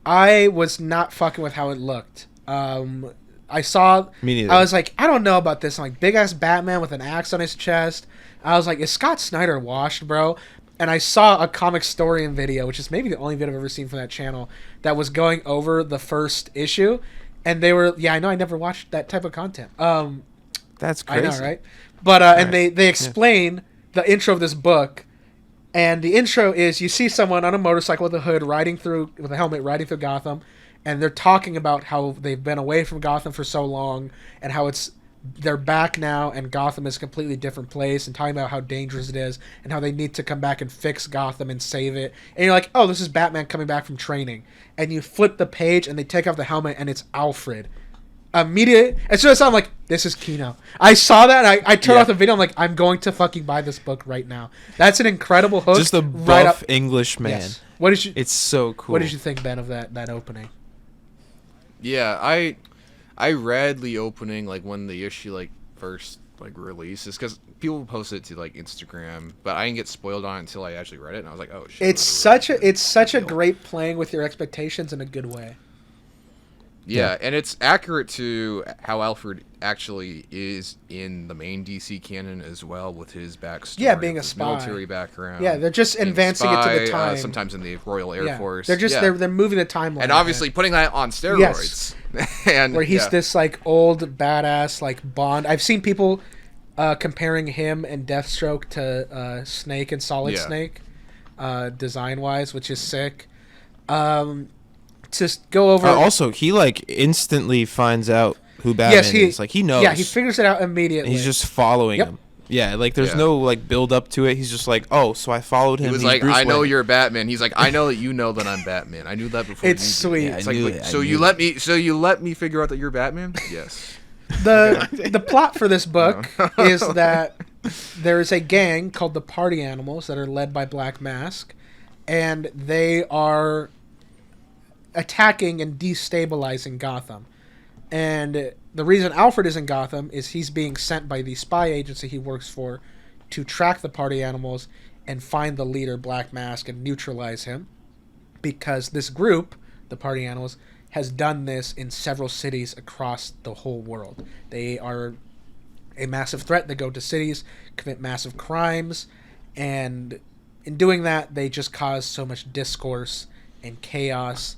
I was not fucking with how it looked. I saw. Me neither. I was like, I don't know about this. I'm like, big ass Batman with an axe on his chest. I was like, is Scott Snyder washed, bro? And I saw a comic historian video, which is maybe the only video I've ever seen from that channel, that was going over the first issue, and they were, I know I never watched that type of content. That's crazy. I know, right? But and they explain the intro of this book, and the intro is you see someone on a motorcycle with a hood with a helmet riding through Gotham, and they're talking about how they've been away from Gotham for so long, and how they're back now, and Gotham is a completely different place, and talking about how dangerous it is, and how they need to come back and fix Gotham and save it. And you're like, oh, this is Batman coming back from training. And you flip the page, and they take off the helmet, and it's Alfred. Immediately, as soon as I'm like, this is Kino. I saw that, and I turned off the video. I'm like, I'm going to fucking buy this book right now. That's an incredible hook. Just a buff English man. Yes. It's so cool. What did you think, Ben, of that opening? Yeah, I read the opening like when the issue like first like releases, because people post it to like Instagram, but I didn't get spoiled on it until I actually read it, and I was like, oh shit. It's such a great playing with your expectations in a good way. Yeah, and it's accurate to how Alfred actually is in the main DC canon as well, with his backstory. Yeah, being a spy. Military background. Yeah, they're just advancing it to the time. Sometimes in the Royal Air Force. They're just they're moving the timeline. And obviously putting that on steroids. Yes. And where he's this like old badass like Bond. I've seen people comparing him and Deathstroke to Snake and Solid Snake, design wise, which is sick. Just go over. Also, he like instantly finds out who Batman is. Like he knows. Yeah, he figures it out immediately. And he's just following him. Yeah, like there's no like build up to it. He's just like, oh, so I followed him. He was like, I know you're Batman. He's like, I know that you know that I'm Batman. I knew that before. It's sweet. Yeah, like, so you let me figure out that you're Batman? Yes. The plot for this book is that there is a gang called the Party Animals that are led by Black Mask, and they are attacking and destabilizing Gotham. And the reason Alfred is in Gotham is he's being sent by the spy agency he works for to track the Party Animals and find the leader, Black Mask, and neutralize him, because this group, the Party Animals, has done this in several cities across the whole world. They are a massive threat. They go to cities, commit massive crimes, and in doing that, they just cause so much discourse and chaos,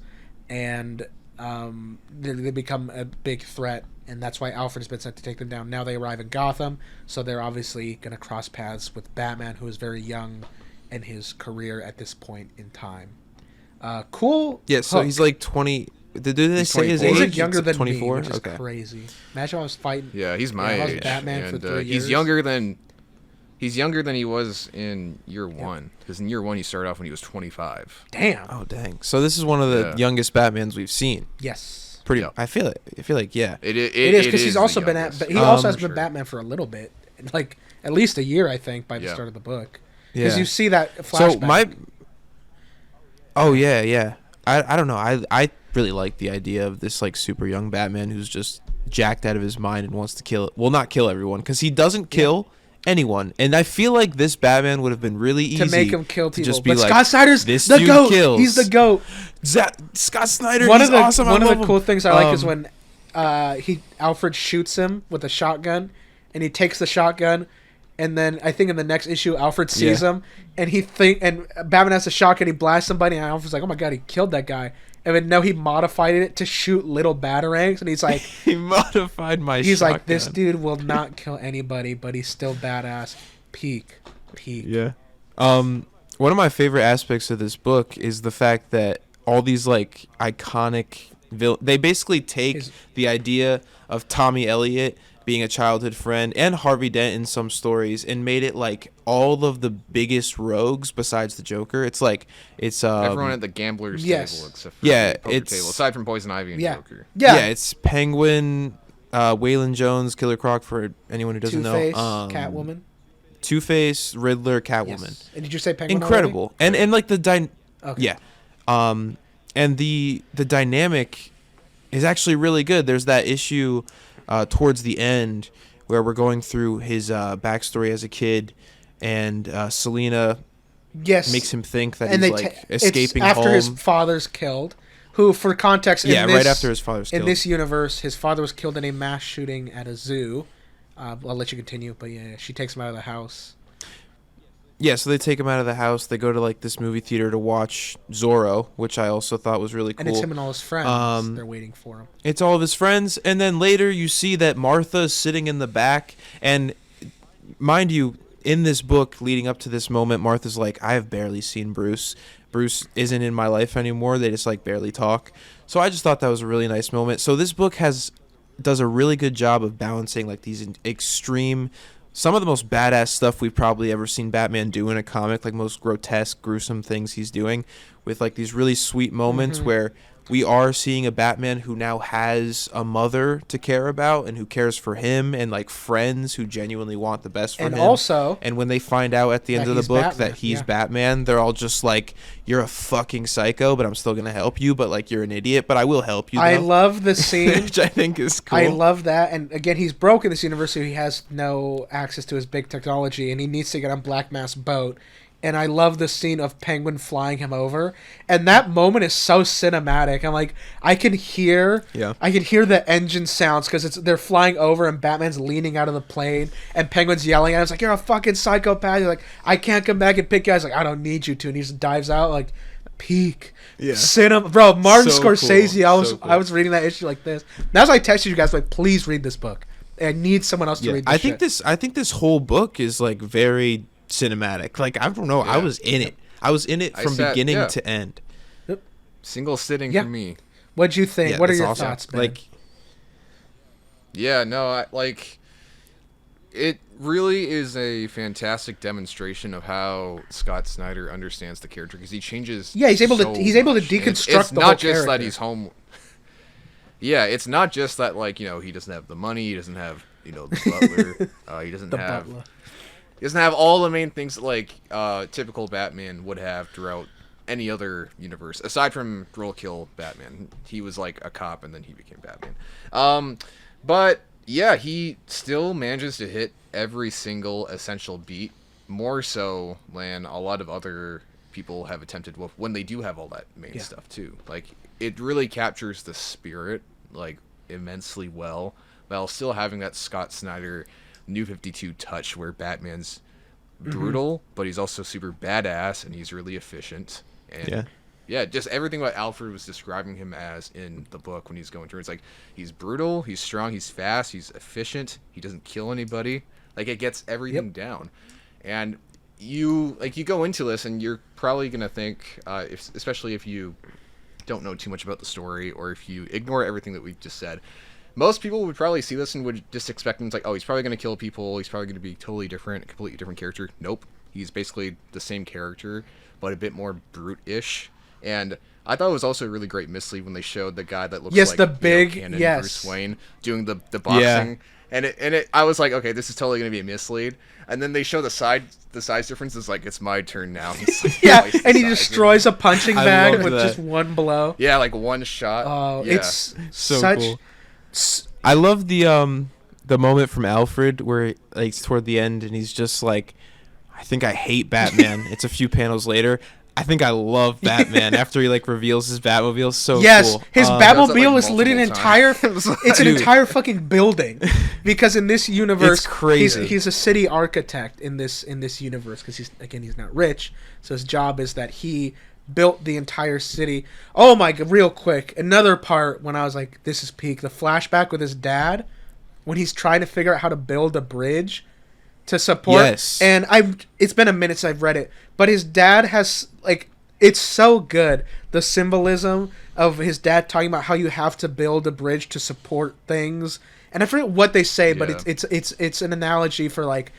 and they become a big threat, and that's why Alfred has been sent to take them down. Now they arrive in Gotham, so they're obviously going to cross paths with Batman, who is very young in his career at this point in time. Cool. Yeah, so he's like 20. Did they say his age? He's like younger than 24? me, which is crazy. Imagine I was fighting. Yeah, he's my age. I was Batman for 3 years. He's younger than he was in year one, because in year one he started off when he was 25. Damn. Oh dang! So this is one of the youngest Batmans we've seen. Yes. Pretty. I feel like yeah. It is because he's also been but he also has been Batman for a little bit, like at least a year, I think, by the start of the book. Because you see that flashback. Oh yeah. I don't know. I really like the idea of this like super young Batman who's just jacked out of his mind and wants to kill. Well, not kill everyone, because he doesn't kill anyone, and I feel like this Batman would have been really easy to make him kill people. Just be but like, Scott Snyder's this the dude goat. Kills. He's the goat. Scott Snyder. One he's of the awesome. one of the cool things I like is when Alfred shoots him with a shotgun, and he takes the shotgun, and then I think in the next issue Alfred sees him, and and Batman has a shotgun. He blasts somebody, and Alfred's like, "Oh my god, he killed that guy." And then no, he modified it to shoot little batarangs, and he's like, he modified my. He's shotgun. like, this dude will not kill anybody, but he's still badass. Peak. Yeah. one of my favorite aspects of this book is the fact that all these like iconic they basically take the idea of Tommy Elliott being a childhood friend and Harvey Dent in some stories and made it like all of the biggest rogues besides the Joker. It's like everyone at the gambler's table except for the poker table, aside from Poison Ivy and Joker. Yeah, it's Penguin, Waylon Jones, Killer Croc for anyone who doesn't Two-Face, know. Catwoman. Two-Face, Riddler, Catwoman. Yes. And did you say Penguin? Incredible. Already? And like the okay. yeah. And the dynamic is actually really good. There's that issue towards the end where we're going through his backstory as a kid, and Selena makes him think that he's like escaping it's after home. his father's killed. Who, for context, right after his father's killed. In this universe, his father was killed in a mass shooting at a zoo. I'll let you continue, but yeah, she takes him out of the house. Yeah, so they take him out of the house. They go to like this movie theater to watch Zorro, which I also thought was really cool. And it's him and all his friends. They're waiting for him. It's all of his friends, and then later you see that Martha's sitting in the back. And mind you, in this book leading up to this moment, Martha's like, I have barely seen Bruce. Bruce isn't in my life anymore. They just like barely talk. So I just thought that was a really nice moment. So this book does a really good job of balancing like these extreme, some of the most badass stuff we've probably ever seen Batman do in a comic, like most grotesque, gruesome things he's doing, with like these really sweet moments where we are seeing a Batman who now has a mother to care about and who cares for him, and like friends who genuinely want the best for him. And also, and when they find out at the end of the book that he's Batman, they're all just like, you're a fucking psycho, but I'm still going to help you, but like you're an idiot, but I will help you. I love the scene. Which I think is cool. I love that. And again, he's broke in this universe, so he has no access to his big technology, and he needs to get on Black Mass boat. And I love the scene of Penguin flying him over, and that moment is so cinematic. I'm like, I can hear the engine sounds because they're flying over, and Batman's leaning out of the plane, and Penguin's yelling at him. It's like, you're a fucking psychopath. You're like, I can't come back and pick you. I was like, I don't need you to, and he just dives out like peak. Yeah, cinema, bro. Martin Scorsese. Cool. I was reading that issue like this. Now as I texted you guys, like, please read this book. I need someone else to read this. I think this whole book is like very cinematic. Like, I don't know. Yeah. I was in it from beginning to end. Yep. Single sitting for me. What'd you think? What are your thoughts, Ben? Like, it really is a fantastic demonstration of how Scott Snyder understands the character, because he changes. Yeah, he's able to deconstruct it's the whole character. It's not just that he's home. Yeah, it's not just that, like, he doesn't have the money, he doesn't have, the butler, he doesn't have. Butler. He doesn't have all the main things like typical Batman would have throughout any other universe, aside from Roll-Kill Batman. He was like a cop, and then he became Batman. But yeah, he still manages to hit every single essential beat, more so than a lot of other people have attempted with when they do have all that main stuff too. Like, it really captures the spirit like immensely well, while still having that Scott Snyder New 52 touch where Batman's brutal, but he's also super badass, and he's really efficient. And just everything what Alfred was describing him as in the book when he's going through. It's like, he's brutal, he's strong, he's fast, he's efficient, he doesn't kill anybody. Like, it gets everything down. And you go into this, and you're probably gonna think, especially if you don't know too much about the story, or if you ignore everything that we've just said, most people would probably see this and would just expect him, it's like, oh, he's probably going to kill people, he's probably going to be totally different, a completely different character. Nope. He's basically the same character, but a bit more brute-ish. And I thought it was also a really great mislead when they showed the guy that looks like the big canon Bruce Wayne doing the boxing. Yeah. And I was like, okay, this is totally going to be a mislead. And then they show the size difference is like, it's my turn now. Like, and he destroys a punching bag with just one blow. Yeah, like one shot. Oh, it's so cool. I love the moment from Alfred where it's toward the end, and he's just like, I think I hate Batman. It's a few panels later. I think I love Batman after he like reveals his Batmobile. So cool. His Batmobile is lit an entire. It's an entire fucking building, because in this universe, it's crazy. He's a city architect in this universe, because he's not rich, so his job is that he built the entire city. Oh my god! Real quick, another part when I was like, this is peak. The flashback with his dad when he's trying to figure out how to build a bridge to support. Yes. And it's been a minute since I've read it, but his dad has like, it's so good. The symbolism of his dad talking about how you have to build a bridge to support things. And I forget what they say, but it's an analogy for like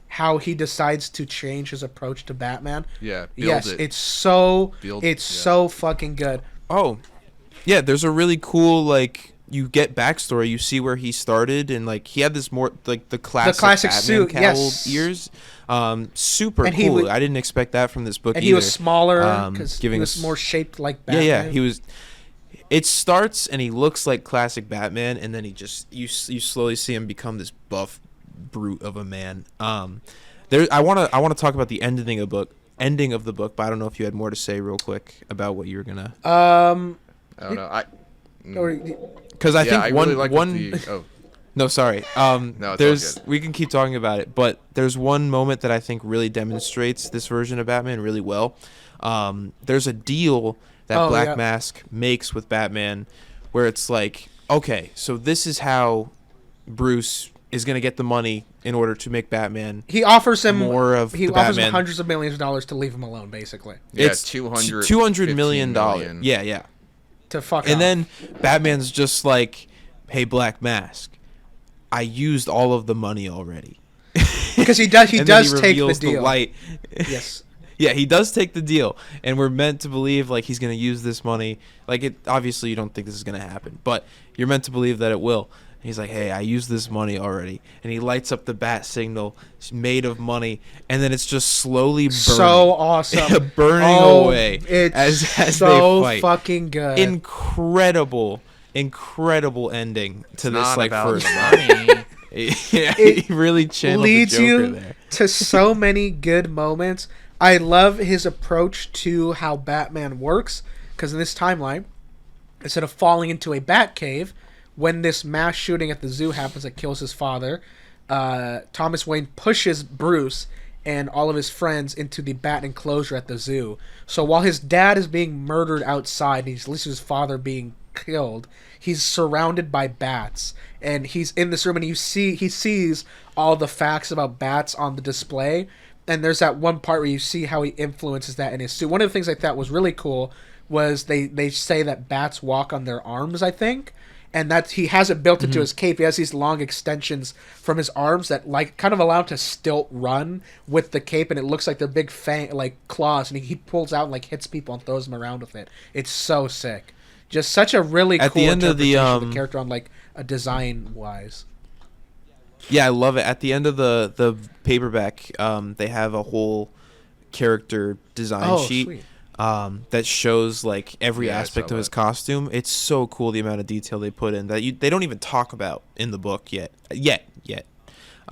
how he decides to change his approach to Batman. Yeah. It's so so fucking good. Oh, yeah. There's a really cool like, you get backstory. You see where he started, and like he had this more like the classic Batman suit, cowl ears. Super and cool. I didn't expect that from this book. And either. he was smaller because he was more shaped like Batman. Yeah, he was. It starts and he looks like classic Batman, and then he just you slowly see him become this buff brute of a man. I want to talk about the ending of the book, but I don't know if you had more to say real quick about what you were gonna. I don't know. Because I think No, sorry. No, it's all good. We can keep talking about it, but there's one moment that I think really demonstrates this version of Batman really well. There's a deal that Black Mask makes with Batman where it's like, okay, so this is how Bruce is going to get the money in order to make Batman. He offers him more of he the offers Batman. him hundreds of millions of dollars to leave him alone, basically. Yeah, It's $200 million. million. Yeah. To fuck And off. then Batman's just like, hey, Black Mask, I used all of the money already. Because he does And then he take the reveals deal. light. Yes. Yeah, he does take the deal, and we're meant to believe like he's going to use this money. Like it, obviously, you don't think this is going to happen, but you're meant to believe that it will. And he's like, "Hey, I used this money already," and he lights up the bat signal. It's made of money, and then it's just slowly burning, So awesome, burning away It's as so they fight. fucking good. Incredible ending to this Not like about first. money. Yeah, It he really channeled leads the Joker you there. to so many good moments. I love his approach to how Batman works, because in this timeline, instead of falling into a bat cave, when this mass shooting at the zoo happens that kills his father, Thomas Wayne pushes Bruce and all of his friends into the bat enclosure at the zoo. So while his dad is being murdered outside, and he's listening to his father being killed, he's surrounded by bats, and he's in this room, and he sees all the facts about bats on the display. And there's that one part where you see how he influences that in his suit. One of the things I thought was really cool was they say that bats walk on their arms, I think. And that he has it built into his cape. He has these long extensions from his arms that like kind of allow him to stilt run with the cape, and it looks like they're big claws, and he pulls out and like hits people and throws them around with it. It's so sick. Just such a really cool interpretation of the character on like a design wise. Yeah, I love it. At the end of the paperback, they have a whole character design sheet that shows like every aspect of his costume. It's so cool the amount of detail they put in that they don't even talk about in the book yet. There's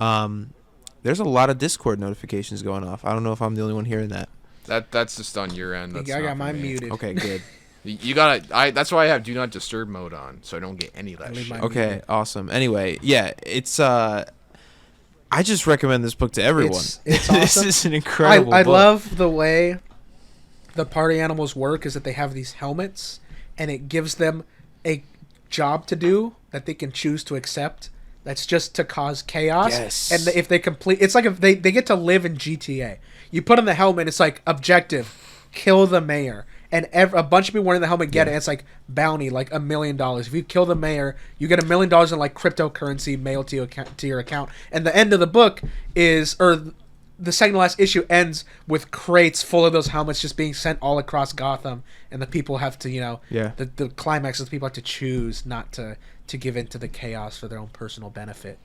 a lot of Discord notifications going off. I don't know if I'm the only one hearing that. That's just on your end. That's I got not mine for me. muted. Okay, good. You gotta. That's why I have do not disturb mode on, so I don't get any of that shit. Okay, awesome. Anyway, yeah, it's I just recommend this book to everyone. It's awesome. This is an incredible I book. love the way the party animals work, is that they have these helmets, and it gives them a job to do that they can choose to accept. That's just to cause chaos. Yes. And if they complete, it's like if they get to live in GTA. You put on the helmet, it's like objective, kill the mayor. And a bunch of people wearing the helmet get it. And it's like bounty, like $1 million. If you kill the mayor, you get $1 million in like cryptocurrency mailed to your account. And the end of the book the second to last issue ends with crates full of those helmets just being sent all across Gotham, and the people have to, the climax is the people have to choose not to give in to the chaos for their own personal benefit.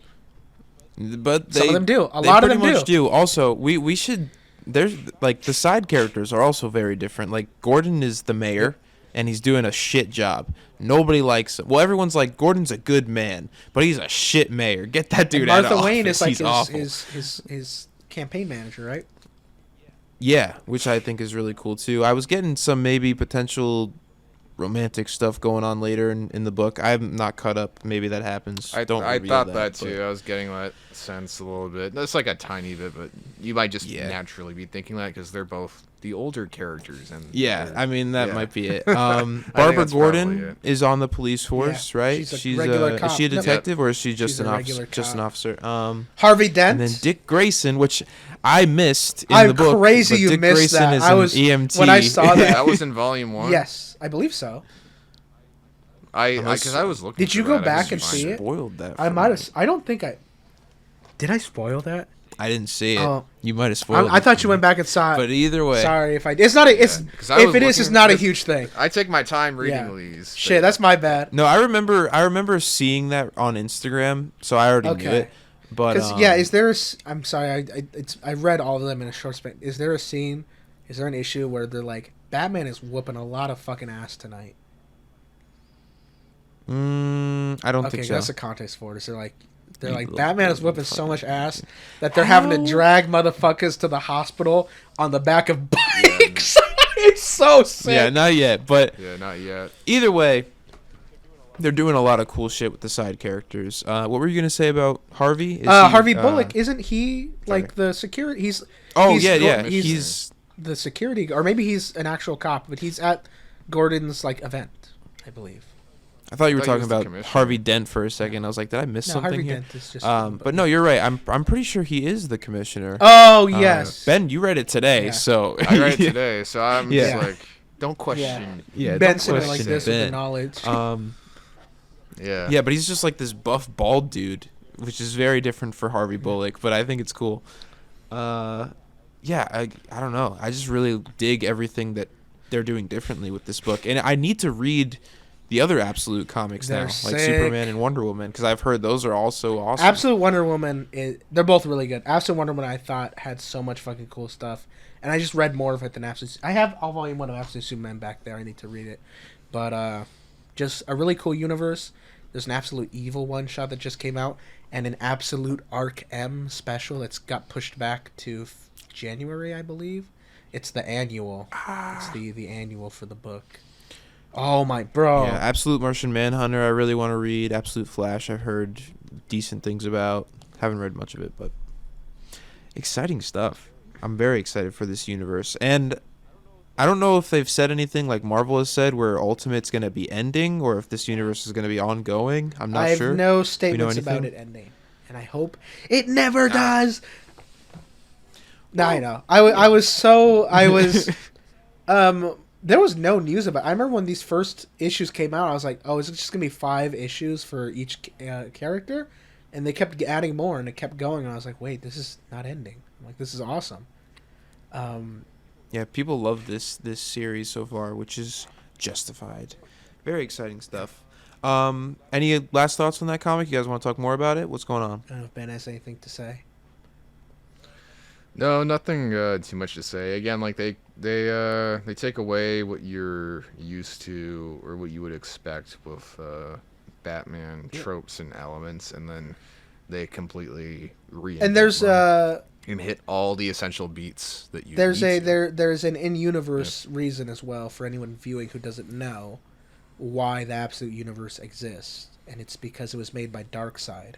But some of them do. A lot of them pretty much do. Also, we should. There's like the side characters are also very different. Like Gordon is the mayor, and he's doing a shit job. Nobody likes him. Well, everyone's like, Gordon's a good man, but he's a shit mayor. Get that dude out of office. Martha Wayne is like He's his campaign manager, right? Yeah, which I think is really cool too. I was getting some maybe potential romantic stuff going on later in the book. I'm not caught up. Maybe that happens. I Don't reveal thought that too. I was getting that sense a little bit. That's like a tiny bit, but you might just naturally be thinking that because they're both the older characters. And Yeah, I mean that might be it. think Barbara that's Gordon probably it. is on the police force, right? She's a regular cop. Is she a detective or is she just She's an a officer? regular Just an cop. officer. Harvey Dent. And then Dick Grayson, which I missed in I'm the book. crazy but you Dick missed Grayson that. is I an was EMT. when I saw that. that was in volume 1. Yes, I believe so. Because I was looking. Did you for go that, I back just and find see it? Spoiled that. I for might me. have. I don't think I. Did I spoil that? I didn't see it. Oh. You might have spoiled. I it thought for you me. went back and saw it. But either way, Sorry if I. It's not. It's 'cause I if was it is, it's looking- not a huge thing. I take my time reading Yeah. these. Shit, that's my bad. no, I remember seeing that on Instagram, so I already knew Okay. it. But Because is there? I'm sorry. I read all of them in a short span. Is there a scene? Is there an issue where they're like, Batman is whooping a lot of fucking ass tonight? I don't Okay, think so. that's the context for it. Is they're like You Batman is little whipping so fucking much ass that they're having to drag motherfuckers to the hospital on the back of bikes. It's so sick. Yeah, not yet. But Yeah, not yet. either way, they're doing a lot of cool shit with the side characters. What were you gonna say about Harvey? Is he, Harvey Bullock, isn't he like sorry. the security? He's yeah. He's the security, or maybe he's an actual cop, but he's at Gordon's like event, I believe. I thought you were I thought he talking was the about commissioner. Harvey Dent for a second. I was like, did I miss No, something Harvey here? Dent is just. But no, you're right. I'm pretty sure he is the commissioner. Oh yes, Ben, you read it today, Yeah. so I read it today, so I'm Yeah. just like, don't question. Yeah, Ben don't sitting like question this with the Ben. knowledge. Yeah. Yeah, but he's just like this buff bald dude, which is very different for Harvey Bullock, but I think it's cool. I don't know. I just really dig everything that they're doing differently with this book. And I need to read the other Absolute comics They're now, like sick. Superman and Wonder Woman, because I've heard those are also awesome. Absolute Wonder Woman they're both really good. Absolute Wonder Woman I thought had so much fucking cool stuff, and I just read more of it than Absolute. I have all volume 1 of Absolute Superman back there. I need to read it, but just a really cool universe. There's an Absolute Evil one shot that just came out, and an Absolute Arc M special that's got pushed back to January, I believe. It's the annual. It's the annual for the book. Oh my bro. Yeah, Absolute Martian Manhunter I really want to read. Absolute Flash I've heard decent things about. Haven't read much of it, but exciting stuff. I'm very excited for this universe. And I don't know if they've said anything like Marvel has said where Ultimate's going to be ending or if this universe is going to be ongoing. I'm not I sure. have no statements anything? about it ending, and I hope it never does. No, I know. I was there was no news about it. I remember when these first issues came out, I was like, oh, is it just going to be 5 issues for each character? And they kept adding more, and it kept going, and I was like, wait, this is not ending. I'm like, this is awesome. Yeah, people love this series so far, which is justified. Very exciting stuff. Any last thoughts on that comic? You guys want to talk more about it? What's going on? I don't know if Ben has anything to say. No, nothing too much to say. Again, like they take away what you're used to or what you would expect with Batman tropes and elements, and then they completely reinvent And there's them and hit all the essential beats that you. there's need to. there's an in-universe reason as well for anyone viewing who doesn't know why the Absolute Universe exists, and it's because it was made by Darkseid,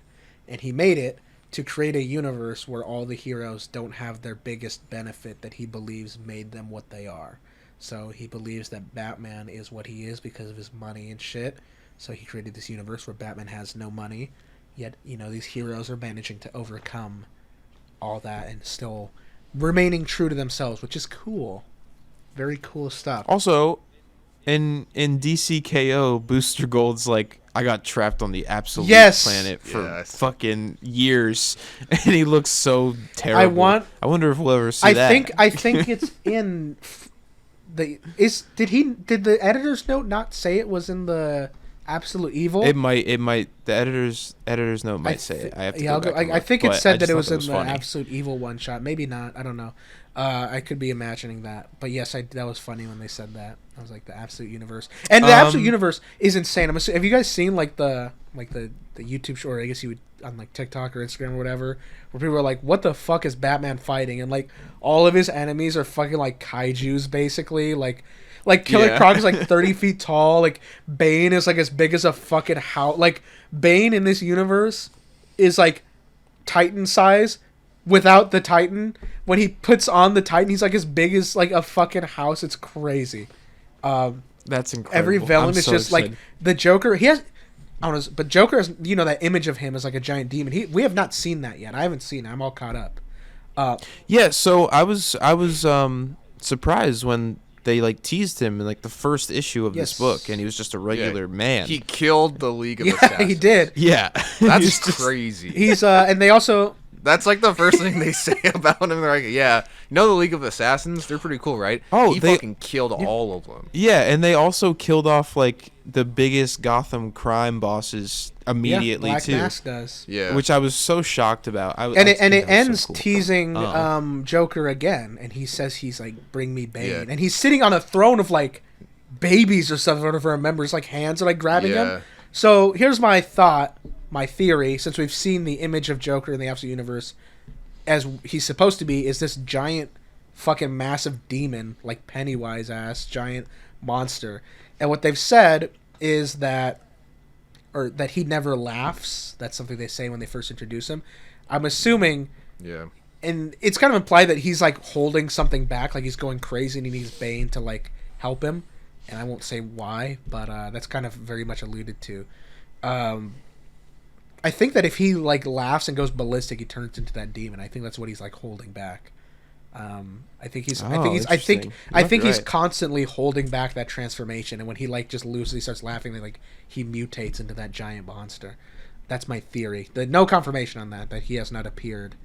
and he made it to create a universe where all the heroes don't have their biggest benefit that he believes made them what they are. So he believes that Batman is what he is because of his money and shit. So he created this universe where Batman has no money, yet, these heroes are managing to overcome all that and still remaining true to themselves, which is cool. Very cool stuff. Also, in DCKO, Booster Gold's like, I got trapped on the Absolute planet for fucking years, and he looks so terrible. I wonder if we'll ever see that. I think it's in the did the editor's note not say it was in the Absolute Evil? It might. The editor's note might say it. I have to go back and I look, think it but said I that just it was thought in the funny. Absolute Evil one shot. Maybe not. I don't know. I could be imagining that, but yes, that was funny when they said that. I was like, the Absolute Universe, and the Absolute Universe is insane. Have you guys seen like the YouTube show, or I guess you would on like TikTok or Instagram or whatever, where people are like, "What the fuck is Batman fighting?" And like all of his enemies are fucking like kaiju's, basically. Like Killer Croc is like 30 feet tall. Like Bane is like as big as a fucking house. Like Bane in this universe is like Titan size, without the Titan. When he puts on the Titan, he's like as big as like a fucking house. It's crazy. That's incredible. Every villain I'm is so just excited. like the Joker. He has, I don't know, but Joker has, you know, that image of him as like a giant demon. We have not seen that yet. I haven't seen it. I'm all caught up. Yeah, so I was surprised when they like teased him in like the first issue of this book, and he was just a regular man. He killed the League of Yeah, Assassins. he did. Yeah, That's He's just- crazy. He's and they also. That's like the first thing they say about him. They're like, yeah, you know the League of Assassins? They're pretty cool, right? Oh, he they- fucking killed all of them. Yeah, and they also killed off like the biggest Gotham crime bosses immediately Black too, Mask does. Yeah. which I was so shocked about. And I it think that was ends so cool. teasing Joker again, and he says he's like, "Bring me Bane," Yeah. and he's sitting on a throne of like babies or something. If I remember, his like hands are like grabbing Yeah. him. So here's my thought, my theory. Since we've seen the image of Joker in the Absolute Universe as he's supposed to be, is this giant, fucking massive demon, like Pennywise ass giant monster. And what they've said is that he never laughs. That's something they say when they first introduce him. I'm assuming, Yeah. and it's kind of implied that he's like holding something back, like he's going crazy and he needs Bane to like help him. And I won't say why, but that's kind of very much alluded to. I think that if he like laughs and goes ballistic, he turns into that demon. I think that's what he's like holding back. I think he's interesting. You might be he's right. constantly holding back that transformation, and when he like just loosely starts laughing, then like he mutates into that giant monster. That's my theory. No confirmation on that he has not appeared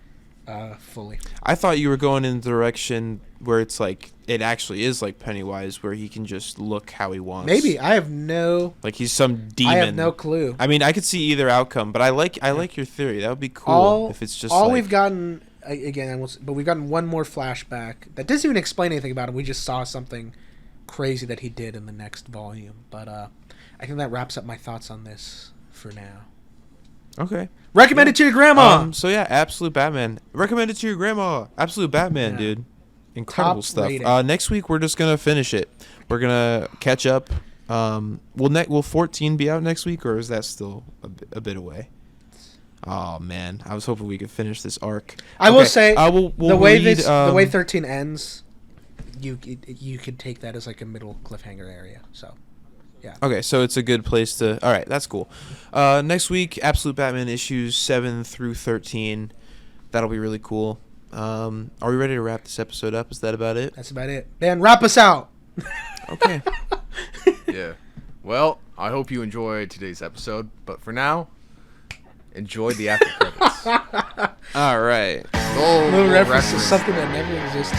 fully. I thought you were going in the direction where it's like it actually is like Pennywise, where he can just look how he wants. Maybe I have no Like some demon. I have no clue. I mean, I could see either outcome, but I like your theory. That would be cool if it's just all like, we've gotten again, but we've gotten one more flashback that doesn't even explain anything about him. We just saw something crazy that he did in the next volume. But I think that wraps up my thoughts on this for now. Okay. Recommend it to your grandma. So yeah, Absolute Batman. Recommend it to your grandma. Absolute Batman, Yeah. dude. Incredible Top stuff. rating. Next week we're just gonna finish it. We're gonna catch up. Will 14 be out next week, or is that still a bit away? Oh man, I was hoping we could finish this arc. I will say we'll the way read, the way 13 ends, you could take that as like a middle cliffhanger area. So, yeah. Okay, so it's a good place to. All right, that's cool. Next week, Absolute Batman issues 7 through 13. That'll be really cool. Are we ready to wrap this episode up? Is that about it? That's about it. Dan, wrap us out. Okay. Yeah. Well, I hope you enjoyed today's episode, but for now, enjoy the after credits. All right. Little reference to something that never existed.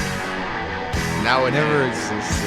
Now it Never exists.